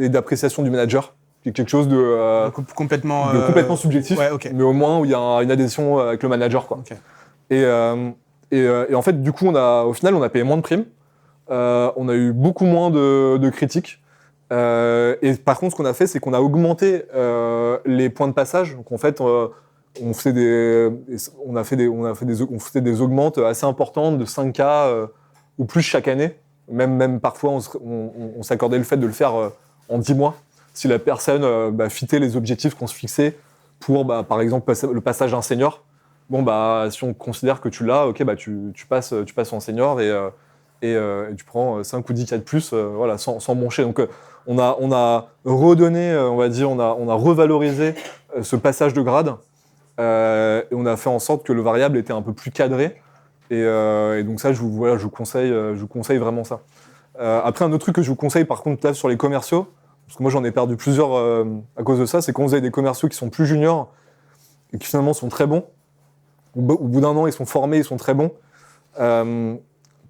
d'appréciation du manager, qui est quelque chose de complètement subjectif, ouais, okay. mais au moins où il y a une adhésion avec le manager, quoi. Okay. Et en fait, du coup, au final, on a payé moins de primes, on a eu beaucoup moins de critiques. Et par contre, ce qu'on a fait, c'est qu'on a augmenté les points de passage. Donc en fait, on faisait des augmentes assez importantes de 5K ou plus chaque année. Même parfois, on s'accordait le fait de le faire en 10 mois. Si la personne fitait les objectifs qu'on se fixait pour, par exemple, le passage d'un senior, si on considère que tu l'as, ok, tu passes en senior et tu prends 5 ou 10 cas de plus, sans broncher. Donc on a redonné, on va dire, on a revalorisé ce passage de grade et on a fait en sorte que le variable était un peu plus cadré. Et donc ça, je vous conseille vraiment ça. Après, un autre truc que je vous conseille, par contre, là, sur les commerciaux, parce que moi j'en ai perdu plusieurs à cause de ça, c'est quand vous avez des commerciaux qui sont plus juniors et qui finalement sont très bons. Au bout d'un an, ils sont formés, ils sont très bons.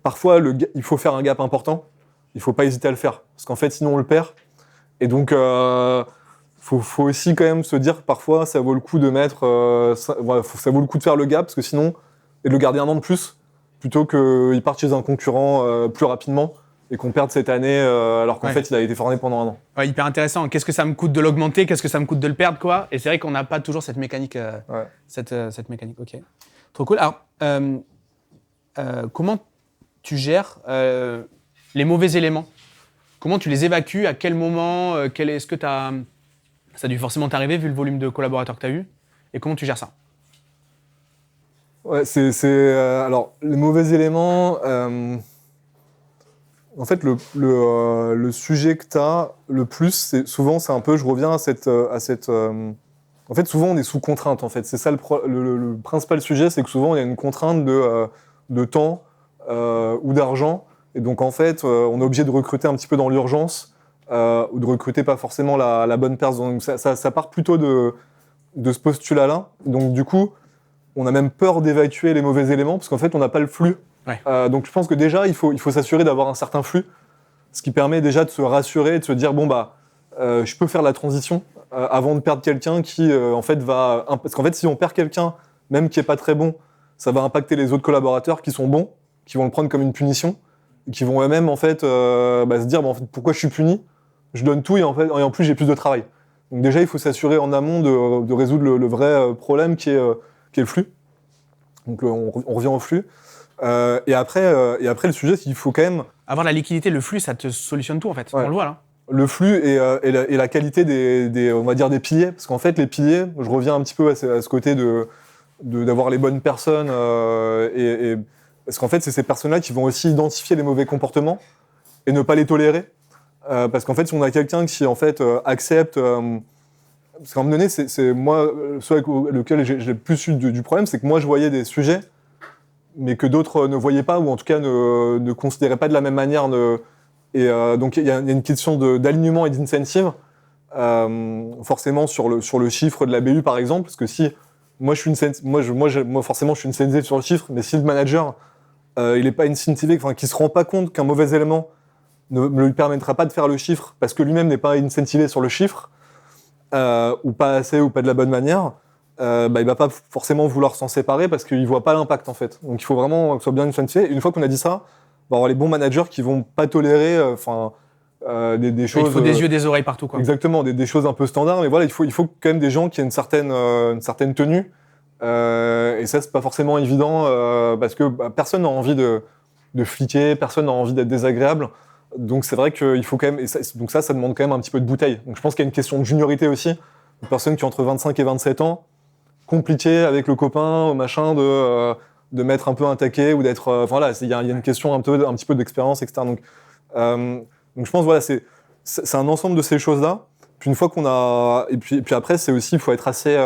Parfois, il faut faire un gap important. Il ne faut pas hésiter à le faire. Parce qu'en fait, sinon, on le perd. Et donc, faut aussi quand même se dire que parfois, ça vaut le coup de mettre... ça vaut le coup de faire le gap, parce que sinon, et de le garder un an de plus, plutôt qu'il parte chez un concurrent plus rapidement et qu'on perde cette année alors qu'en fait, il a été formé pendant un an. Ouais, hyper intéressant. Qu'est-ce que ça me coûte de l'augmenter? Qu'est-ce que ça me coûte de le perdre, quoi? Et c'est vrai qu'on n'a pas toujours cette mécanique. Cette mécanique, ok. Trop cool. Alors, comment tu gères les mauvais éléments? Comment tu les évacues? À quel moment? Est-ce que ça a dû forcément t'arriver vu le volume de collaborateurs que tu as eu? Et comment tu gères ça? Ouais, alors, les mauvais éléments... En fait, le sujet que tu as le plus, souvent, c'est un peu... Je reviens à cette... En fait, souvent, on est sous contrainte, en fait. C'est ça le principal sujet, c'est que souvent, il y a une contrainte de temps ou d'argent. Et donc, en fait, on est obligé de recruter un petit peu dans l'urgence ou de recruter pas forcément la bonne personne. Donc, ça part plutôt de ce postulat-là. Donc, du coup, on a même peur d'évacuer les mauvais éléments parce qu'en fait, on n'a pas le flux. Ouais. Donc, je pense que déjà, il faut s'assurer d'avoir un certain flux, ce qui permet déjà de se rassurer et de se dire, je peux faire la transition avant de perdre quelqu'un qui, en fait, va... Parce qu'en fait, si on perd quelqu'un, même qui n'est pas très bon, ça va impacter les autres collaborateurs qui sont bons, qui vont le prendre comme une punition, et qui vont eux-mêmes, en fait, se dire, en fait, pourquoi je suis puni? Je donne tout et en plus, j'ai plus de travail. Donc déjà, il faut s'assurer en amont de résoudre le vrai problème qui est le flux. Donc on revient au flux. Et après, le sujet, c'est qu'il faut quand même... Avoir la liquidité, le flux, ça te solutionne tout, en fait. Ouais. On le voit, là. Le flux et la qualité on va dire des piliers. Parce qu'en fait, les piliers, je reviens un petit peu à ce côté d'avoir les bonnes personnes. Parce qu'en fait, c'est ces personnes-là qui vont aussi identifier les mauvais comportements et ne pas les tolérer. Parce qu'en fait, si on a quelqu'un qui, en fait, accepte... parce qu'à un moment donné, c'est moi, ceux avec lequel j'ai le plus eu du problème, c'est que moi, je voyais des sujets, mais que d'autres ne voyaient pas, ou en tout cas ne considéraient pas de la même manière. Donc il y a une question d'alignement et d'incentive, forcément sur le chiffre de la BU par exemple, parce que si moi forcément je suis incentivé sur le chiffre, mais si le manager il n'est pas incentivé, enfin qu'il se rend pas compte qu'un mauvais élément ne lui permettra pas de faire le chiffre parce que lui-même n'est pas incentivé sur le chiffre, ou pas assez ou pas de la bonne manière, il va pas forcément vouloir s'en séparer parce qu'il voit pas l'impact en fait. Donc il faut vraiment que ce soit bien incentivé. Et une fois qu'on a dit ça, on va avoir les bons managers qui vont pas tolérer des choses... Il faut des yeux, des oreilles partout, quoi. Exactement, des choses un peu standards. Mais voilà, il faut quand même des gens qui aient une certaine tenue. Et ça, c'est pas forcément évident parce que personne n'a envie de fliquer, personne n'a envie d'être désagréable. Donc c'est vrai qu'il faut quand même... Donc ça demande quand même un petit peu de bouteille. Donc je pense qu'il y a une question de juniorité aussi. Une personne qui a entre 25 et 27 ans, compliqué avec le copain, machin, de mettre un peu un taquet ou d'être... il y a une question un petit peu d'expérience, etc. Donc je pense, voilà, c'est un ensemble de ces choses-là. Puis une fois qu'on a... Et puis après, c'est aussi, il faut être assez...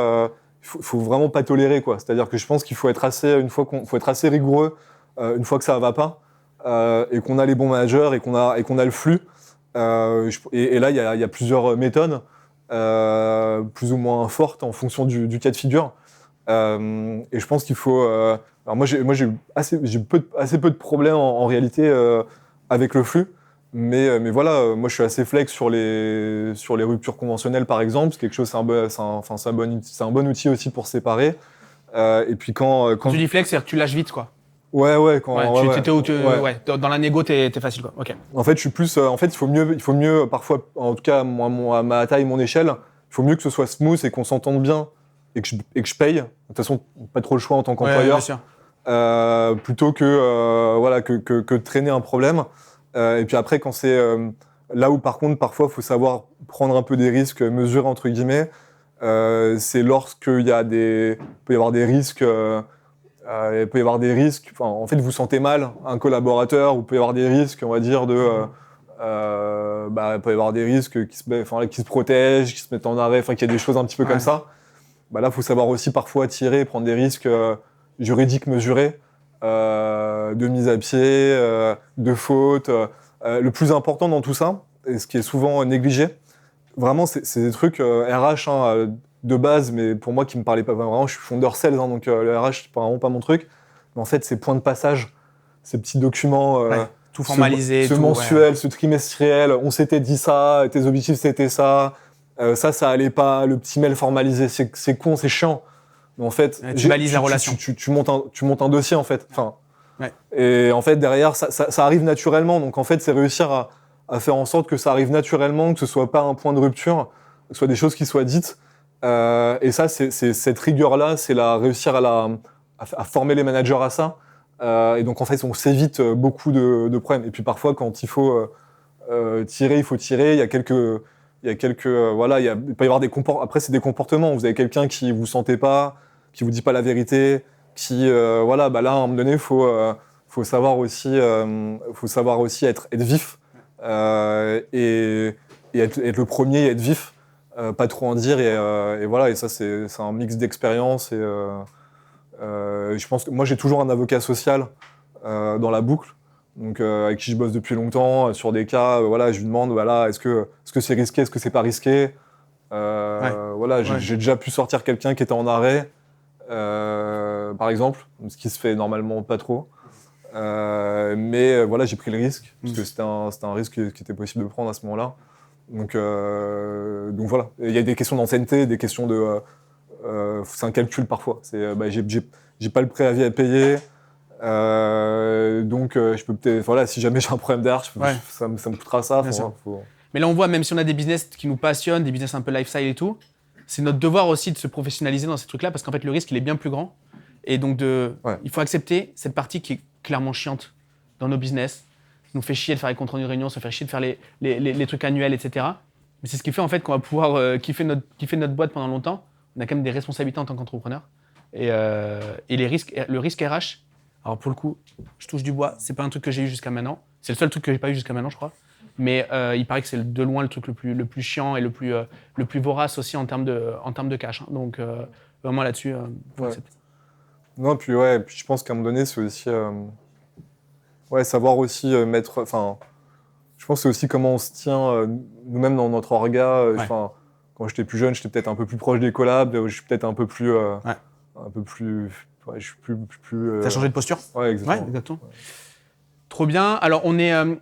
faut vraiment pas tolérer, quoi. C'est-à-dire que je pense qu'il faut être assez... faut être assez rigoureux une fois que ça va pas et qu'on a les bons managers et qu'on a le flux. Et là, il y a plusieurs méthodes. plus ou moins fortes en fonction du cas de figure. Et je pense qu'il faut... alors moi, j'ai eu assez peu de problèmes en réalité avec le flux. Mais voilà, moi je suis assez flex sur les ruptures conventionnelles par exemple. C'est quelque chose, c'est un bon outil aussi pour séparer. Et puis quand Tu dis flex, c'est-à-dire que tu lâches vite, quoi. Ouais, Dans la négo, t'es facile, quoi. Ok. En fait, je suis plus. En fait, il faut mieux parfois, en tout cas, moi, à ma taille, mon échelle, il faut mieux que ce soit smooth et qu'on s'entende bien et que je paye. De toute façon, pas trop le choix en tant qu'employeur. Bien sûr. Plutôt que de traîner un problème. Et puis après, quand c'est là où par contre, parfois, il faut savoir prendre un peu des risques, mesurer entre guillemets. C'est lorsqu'il y a peut y avoir des risques. Il peut y avoir des risques. Enfin, en fait, vous sentez mal un collaborateur, ou il peut y avoir des risques, on va dire il peut y avoir des risques qui se protègent, qui se mettent en arrêt, enfin, qu'il y a des choses un petit peu comme ça. Là, il faut savoir aussi parfois tirer, prendre des risques juridiques mesurés, de mise à pied, de faute. Le plus important dans tout ça, et ce qui est souvent négligé, vraiment, c'est des trucs RH de base, mais pour moi qui me parlait pas vraiment, je suis fondeur sales, donc le RH, c'est vraiment pas mon truc. Mais en fait, ces points de passage, ces petits documents, tout formalisé, ce mensuel, ce trimestriel, on s'était dit ça, tes objectifs c'était ça, ça allait pas, le petit mail formalisé, c'est con, c'est chiant. Mais en fait, tu balises la relation. Tu montes un dossier en fait. Enfin, et en fait derrière, ça arrive naturellement. Donc en fait, c'est réussir à faire en sorte que ça arrive naturellement, que ce soit pas un point de rupture, que ce soit des choses qui soient dites. Et ça, c'est cette rigueur-là, c'est réussir à former les managers à ça. Et donc, en fait, on s'évite beaucoup de problèmes. Et puis, parfois, quand il faut tirer, il faut tirer. Il y a quelques voilà, il peut y avoir des comportements. Après, c'est des comportements. Vous avez quelqu'un qui vous sentez pas, qui vous dit pas la vérité, qui, voilà, là, à un moment donné, faut savoir aussi être vif, et être le premier et être vif. Pas trop en dire et voilà, et ça c'est un mix d'expérience et je pense que moi j'ai toujours un avocat social dans la boucle, donc avec qui je bosse depuis longtemps sur des cas, voilà, je lui demande est-ce que c'est risqué, est-ce que c'est pas risqué, voilà, j'ai déjà pu sortir quelqu'un qui était en arrêt par exemple, ce qui se fait normalement pas trop, mais voilà, j'ai pris le risque parce que c'était un risque qui était possible de prendre à ce moment-là. Donc voilà, il y a des questions d'ancienneté, des questions de... c'est un calcul parfois. J'ai pas le préavis à payer, donc je peux peut-être... Voilà, si jamais j'ai un problème derrière, ça me coûtera ça. Mais là, on voit, même si on a des business qui nous passionnent, des business un peu lifestyle et tout, c'est notre devoir aussi de se professionnaliser dans ces trucs-là, parce qu'en fait, le risque, il est bien plus grand. Et donc, il faut accepter cette partie qui est clairement chiante dans nos business. Nous fait chier de faire les comptes rendus de réunion, ça fait chier de faire les trucs annuels, etc. Mais c'est ce qui fait en fait qu'on va pouvoir kiffer notre boîte pendant longtemps. On a quand même des responsabilités en tant qu'entrepreneur. Et le risque RH, alors pour le coup, je touche du bois, c'est pas un truc que j'ai eu jusqu'à maintenant. C'est le seul truc que j'ai pas eu jusqu'à maintenant, je crois. Mais il paraît que c'est de loin le truc le plus chiant et le plus vorace aussi en termes de cash. Hein. Donc vraiment là-dessus, faut accepter. Non, puis je pense qu'à un moment donné, c'est aussi... savoir aussi mettre... Enfin, je pense que c'est aussi comment on se tient nous-mêmes dans notre orga. Quand j'étais plus jeune, j'étais peut-être un peu plus proche des collabs. Je suis peut-être un peu plus... je suis plus T'as changé de posture ? Ouais, exactement. Ouais, exactement. Ouais. Trop bien. Alors, on est un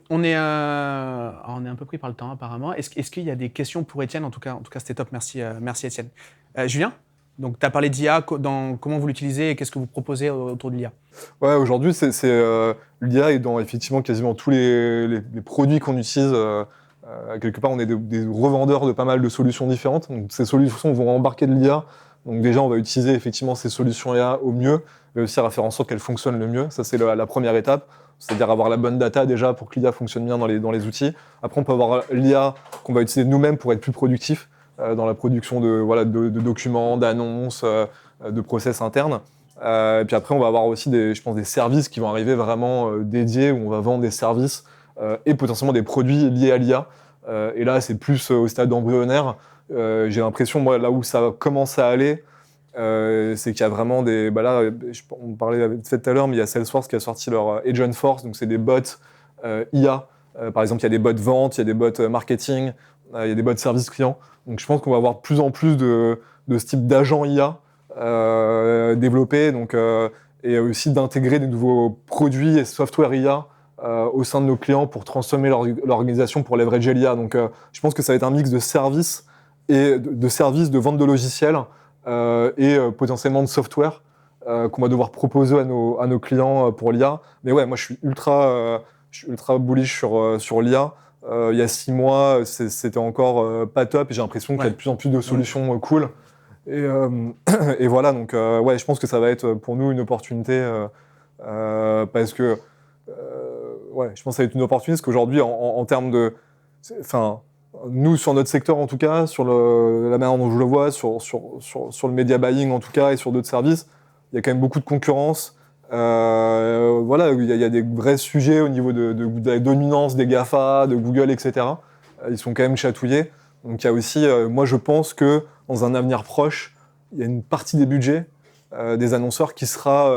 peu pris par le temps, apparemment. Est-ce qu'il y a des questions pour Étienne ? En tout cas, c'était top. Merci Étienne. Julien ? Donc, tu as parlé d'IA, comment vous l'utilisez et qu'est-ce que vous proposez autour de l'IA ? Ouais, aujourd'hui, l'IA est dans effectivement quasiment tous les produits qu'on utilise. Quelque part, on est des revendeurs de pas mal de solutions différentes. Donc, ces solutions vont embarquer de l'IA. Donc, déjà, on va utiliser effectivement ces solutions IA au mieux, réussir à faire en sorte qu'elles fonctionnent le mieux. Ça, c'est la première étape. C'est-à-dire avoir la bonne data déjà pour que l'IA fonctionne bien dans les outils. Après, on peut avoir l'IA qu'on va utiliser nous-mêmes pour être plus productif dans la production de documents, d'annonces, de process internes. Et puis après, on va avoir aussi des services qui vont arriver vraiment dédiés, où on va vendre des services et potentiellement des produits liés à l'IA. Et là, c'est plus au stade embryonnaire. J'ai l'impression, moi, là où ça commence à aller, c'est qu'il y a vraiment des... on parlait vite fait tout à l'heure, mais il y a Salesforce qui a sorti leur Agentforce, donc c'est des bots IA. Par exemple, il y a des bots vente, il y a des bots marketing. il y a des bots de service client. Donc je pense qu'on va avoir de plus en plus de ce type d'agents IA développés, donc, et aussi d'intégrer des nouveaux produits et software IA au sein de nos clients pour transformer l'organisation, pour leverager l'IA. Donc je pense que ça va être un mix de services et de services, de vente de logiciels et potentiellement de software qu'on va devoir proposer à nos clients pour l'IA. Mais ouais, moi je suis ultra bullish sur l'IA. Il y a 6 mois, c'était encore pas top et j'ai l'impression qu'il y a de plus en plus de solutions cool. Et voilà, donc ouais, je pense que ça va être pour nous une opportunité parce que ouais, je pense que ça va être une opportunité parce qu'aujourd'hui, en termes de... Enfin, nous, sur notre secteur en tout cas, sur la manière dont je le vois, sur le media buying en tout cas et sur d'autres services, il y a quand même beaucoup de concurrence. Voilà, il y a des vrais sujets au niveau de la dominance des GAFA, de Google, etc. Ils sont quand même chatouillés. Donc il y a aussi, moi je pense que dans un avenir proche, il y a une partie des budgets des annonceurs qui sera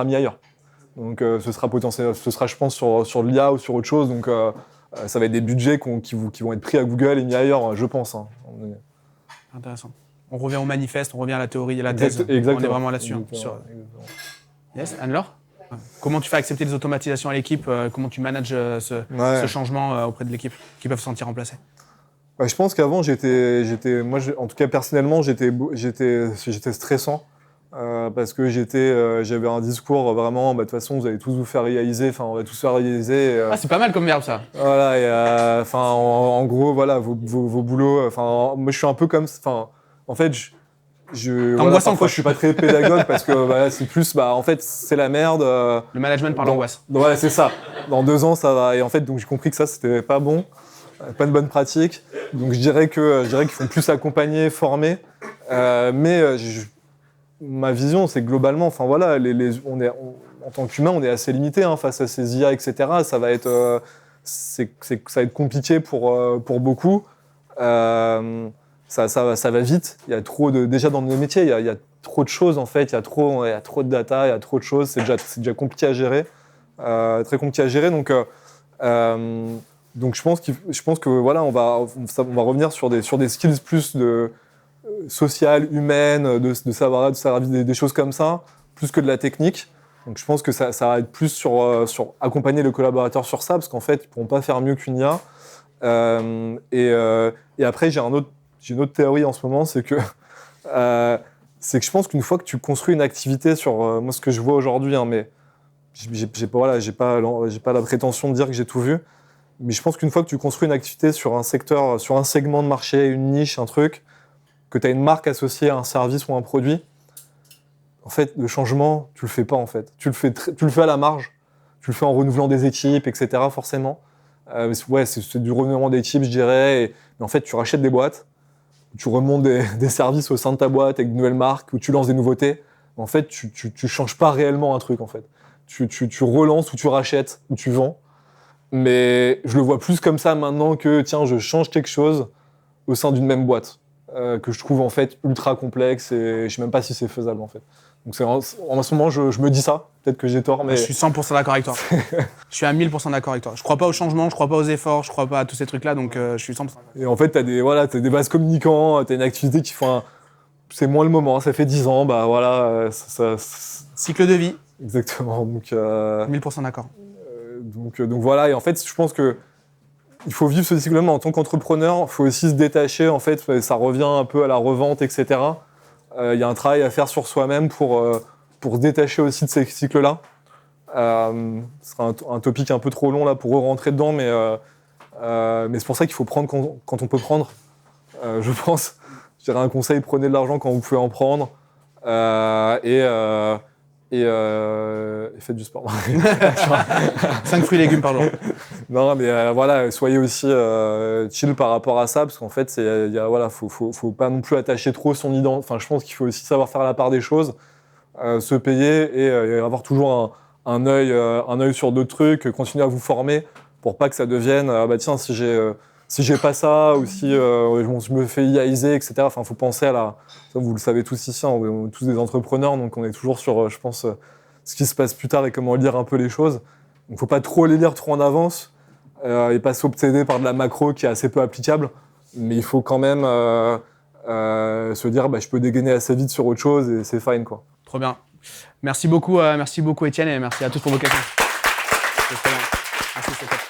mis ailleurs. Donc ce sera je pense sur l'IA ou sur autre chose. Donc ça va être des budgets qui vont être pris à Google et mis ailleurs, je pense. Hein. Intéressant. On revient au manifeste, on revient à la théorie et la thèse. Exactement. On est vraiment là-dessus. Yes, Anne-Laure ? Comment tu fais accepter les automatisations à l'équipe ? Comment tu manages ce changement auprès de l'équipe qui peuvent se sentir remplacés ? Je pense qu'avant, moi, en tout cas personnellement, j'étais stressant parce que j'avais un discours vraiment, de toute façon, vous allez tous vous faire réaliser, on va tous faire réaliser. C'est pas mal comme verbe ça. Voilà, et en gros, voilà, vos boulots. Moi, je suis un peu comme, en fait, parfois, je suis pas très pédagogue parce que c'est plus, en fait, c'est la merde. Le management par l'angoisse. Ouais, c'est ça. Dans 2 ans, ça va. Et en fait, donc j'ai compris que ça, c'était pas bon. Pas une bonne pratique, donc je dirais qu'ils font plus accompagner, former, mais ma vision c'est que globalement, voilà, en tant qu'humain, on est assez limité face à ces IA, etc. Ça va être compliqué pour beaucoup. Ça va vite. Il y a trop déjà dans nos métiers, il y a trop de choses en fait. Il y a trop de data, il y a trop de choses. C'est déjà compliqué à gérer, très compliqué à gérer. Donc je pense que voilà, on va revenir sur des skills plus sociales, humaines, de savoir des choses comme ça, plus que de la technique. Donc je pense que ça va être plus sur accompagner le collaborateur sur ça, parce qu'en fait, ils pourront pas faire mieux qu'une IA. Et après, j'ai une autre théorie en ce moment, c'est que je pense qu'une fois que tu construis une activité sur moi ce que je vois aujourd'hui, mais j'ai pas la prétention de dire que j'ai tout vu. Mais je pense qu'une fois que tu construis une activité sur un secteur, sur un segment de marché, une niche, un truc, que tu as une marque associée à un service ou un produit, en fait, le changement, tu le fais pas en fait. Tu le fais à la marge, tu le fais en renouvelant des équipes, etc. forcément. C'est du renouvellement d'équipes, je dirais. Mais en fait, tu rachètes des boîtes, tu remontes des services au sein de ta boîte avec de nouvelles marques, ou tu lances des nouveautés. En fait, tu changes pas réellement un truc en fait. Tu relances ou tu rachètes ou tu vends. Mais je le vois plus comme ça maintenant que, tiens, je change quelque chose au sein d'une même boîte, que je trouve en fait ultra complexe et je sais même pas si c'est faisable en fait. Donc en ce moment, je me dis ça, peut-être que j'ai tort, mais... Je suis 100% d'accord avec toi. Je suis à 1000% d'accord avec toi. Je crois pas au changement, je crois pas aux efforts, je crois pas à tous ces trucs-là, donc je suis 100% d'accord. Et en fait, t'as des bases communicants, t'as une activité qui fait c'est moins le moment, ça fait 10 ans, voilà... Cycle de vie. Exactement, donc... 1000% d'accord. Donc voilà, et en fait, je pense que il faut vivre ce cycle-là en tant qu'entrepreneur. Il faut aussi se détacher, en fait, ça revient un peu à la revente, etc. Il y a un travail à faire sur soi-même pour se détacher aussi de ces cycles-là. Ce sera un topic un peu trop long là pour rentrer dedans, mais c'est pour ça qu'il faut prendre quand on peut prendre. Je pense. Je dirais un conseil, prenez de l'argent quand vous pouvez en prendre. Et faites du sport. 5 fruits et légumes par jour. Non, mais voilà, soyez aussi chill par rapport à ça, parce qu'en fait, faut pas non plus attacher trop son identité. Enfin, je pense qu'il faut aussi savoir faire la part des choses, se payer et avoir toujours un œil sur d'autres trucs, continuer à vous former pour pas que ça devienne tiens, si j'ai pas ça, ou si je me fais IAiser, etc. Enfin, faut penser vous le savez tous ici, on est tous des entrepreneurs, donc on est toujours sur, je pense, ce qui se passe plus tard et comment lire un peu les choses. Donc, faut pas trop les lire trop en avance et pas s'obséder par de la macro qui est assez peu applicable. il faut quand même se dire je peux dégainer assez vite sur autre chose et c'est fine, quoi. Trop bien. Merci beaucoup Étienne et merci à tous pour vos questions. C'est très bien. Merci, c'est top.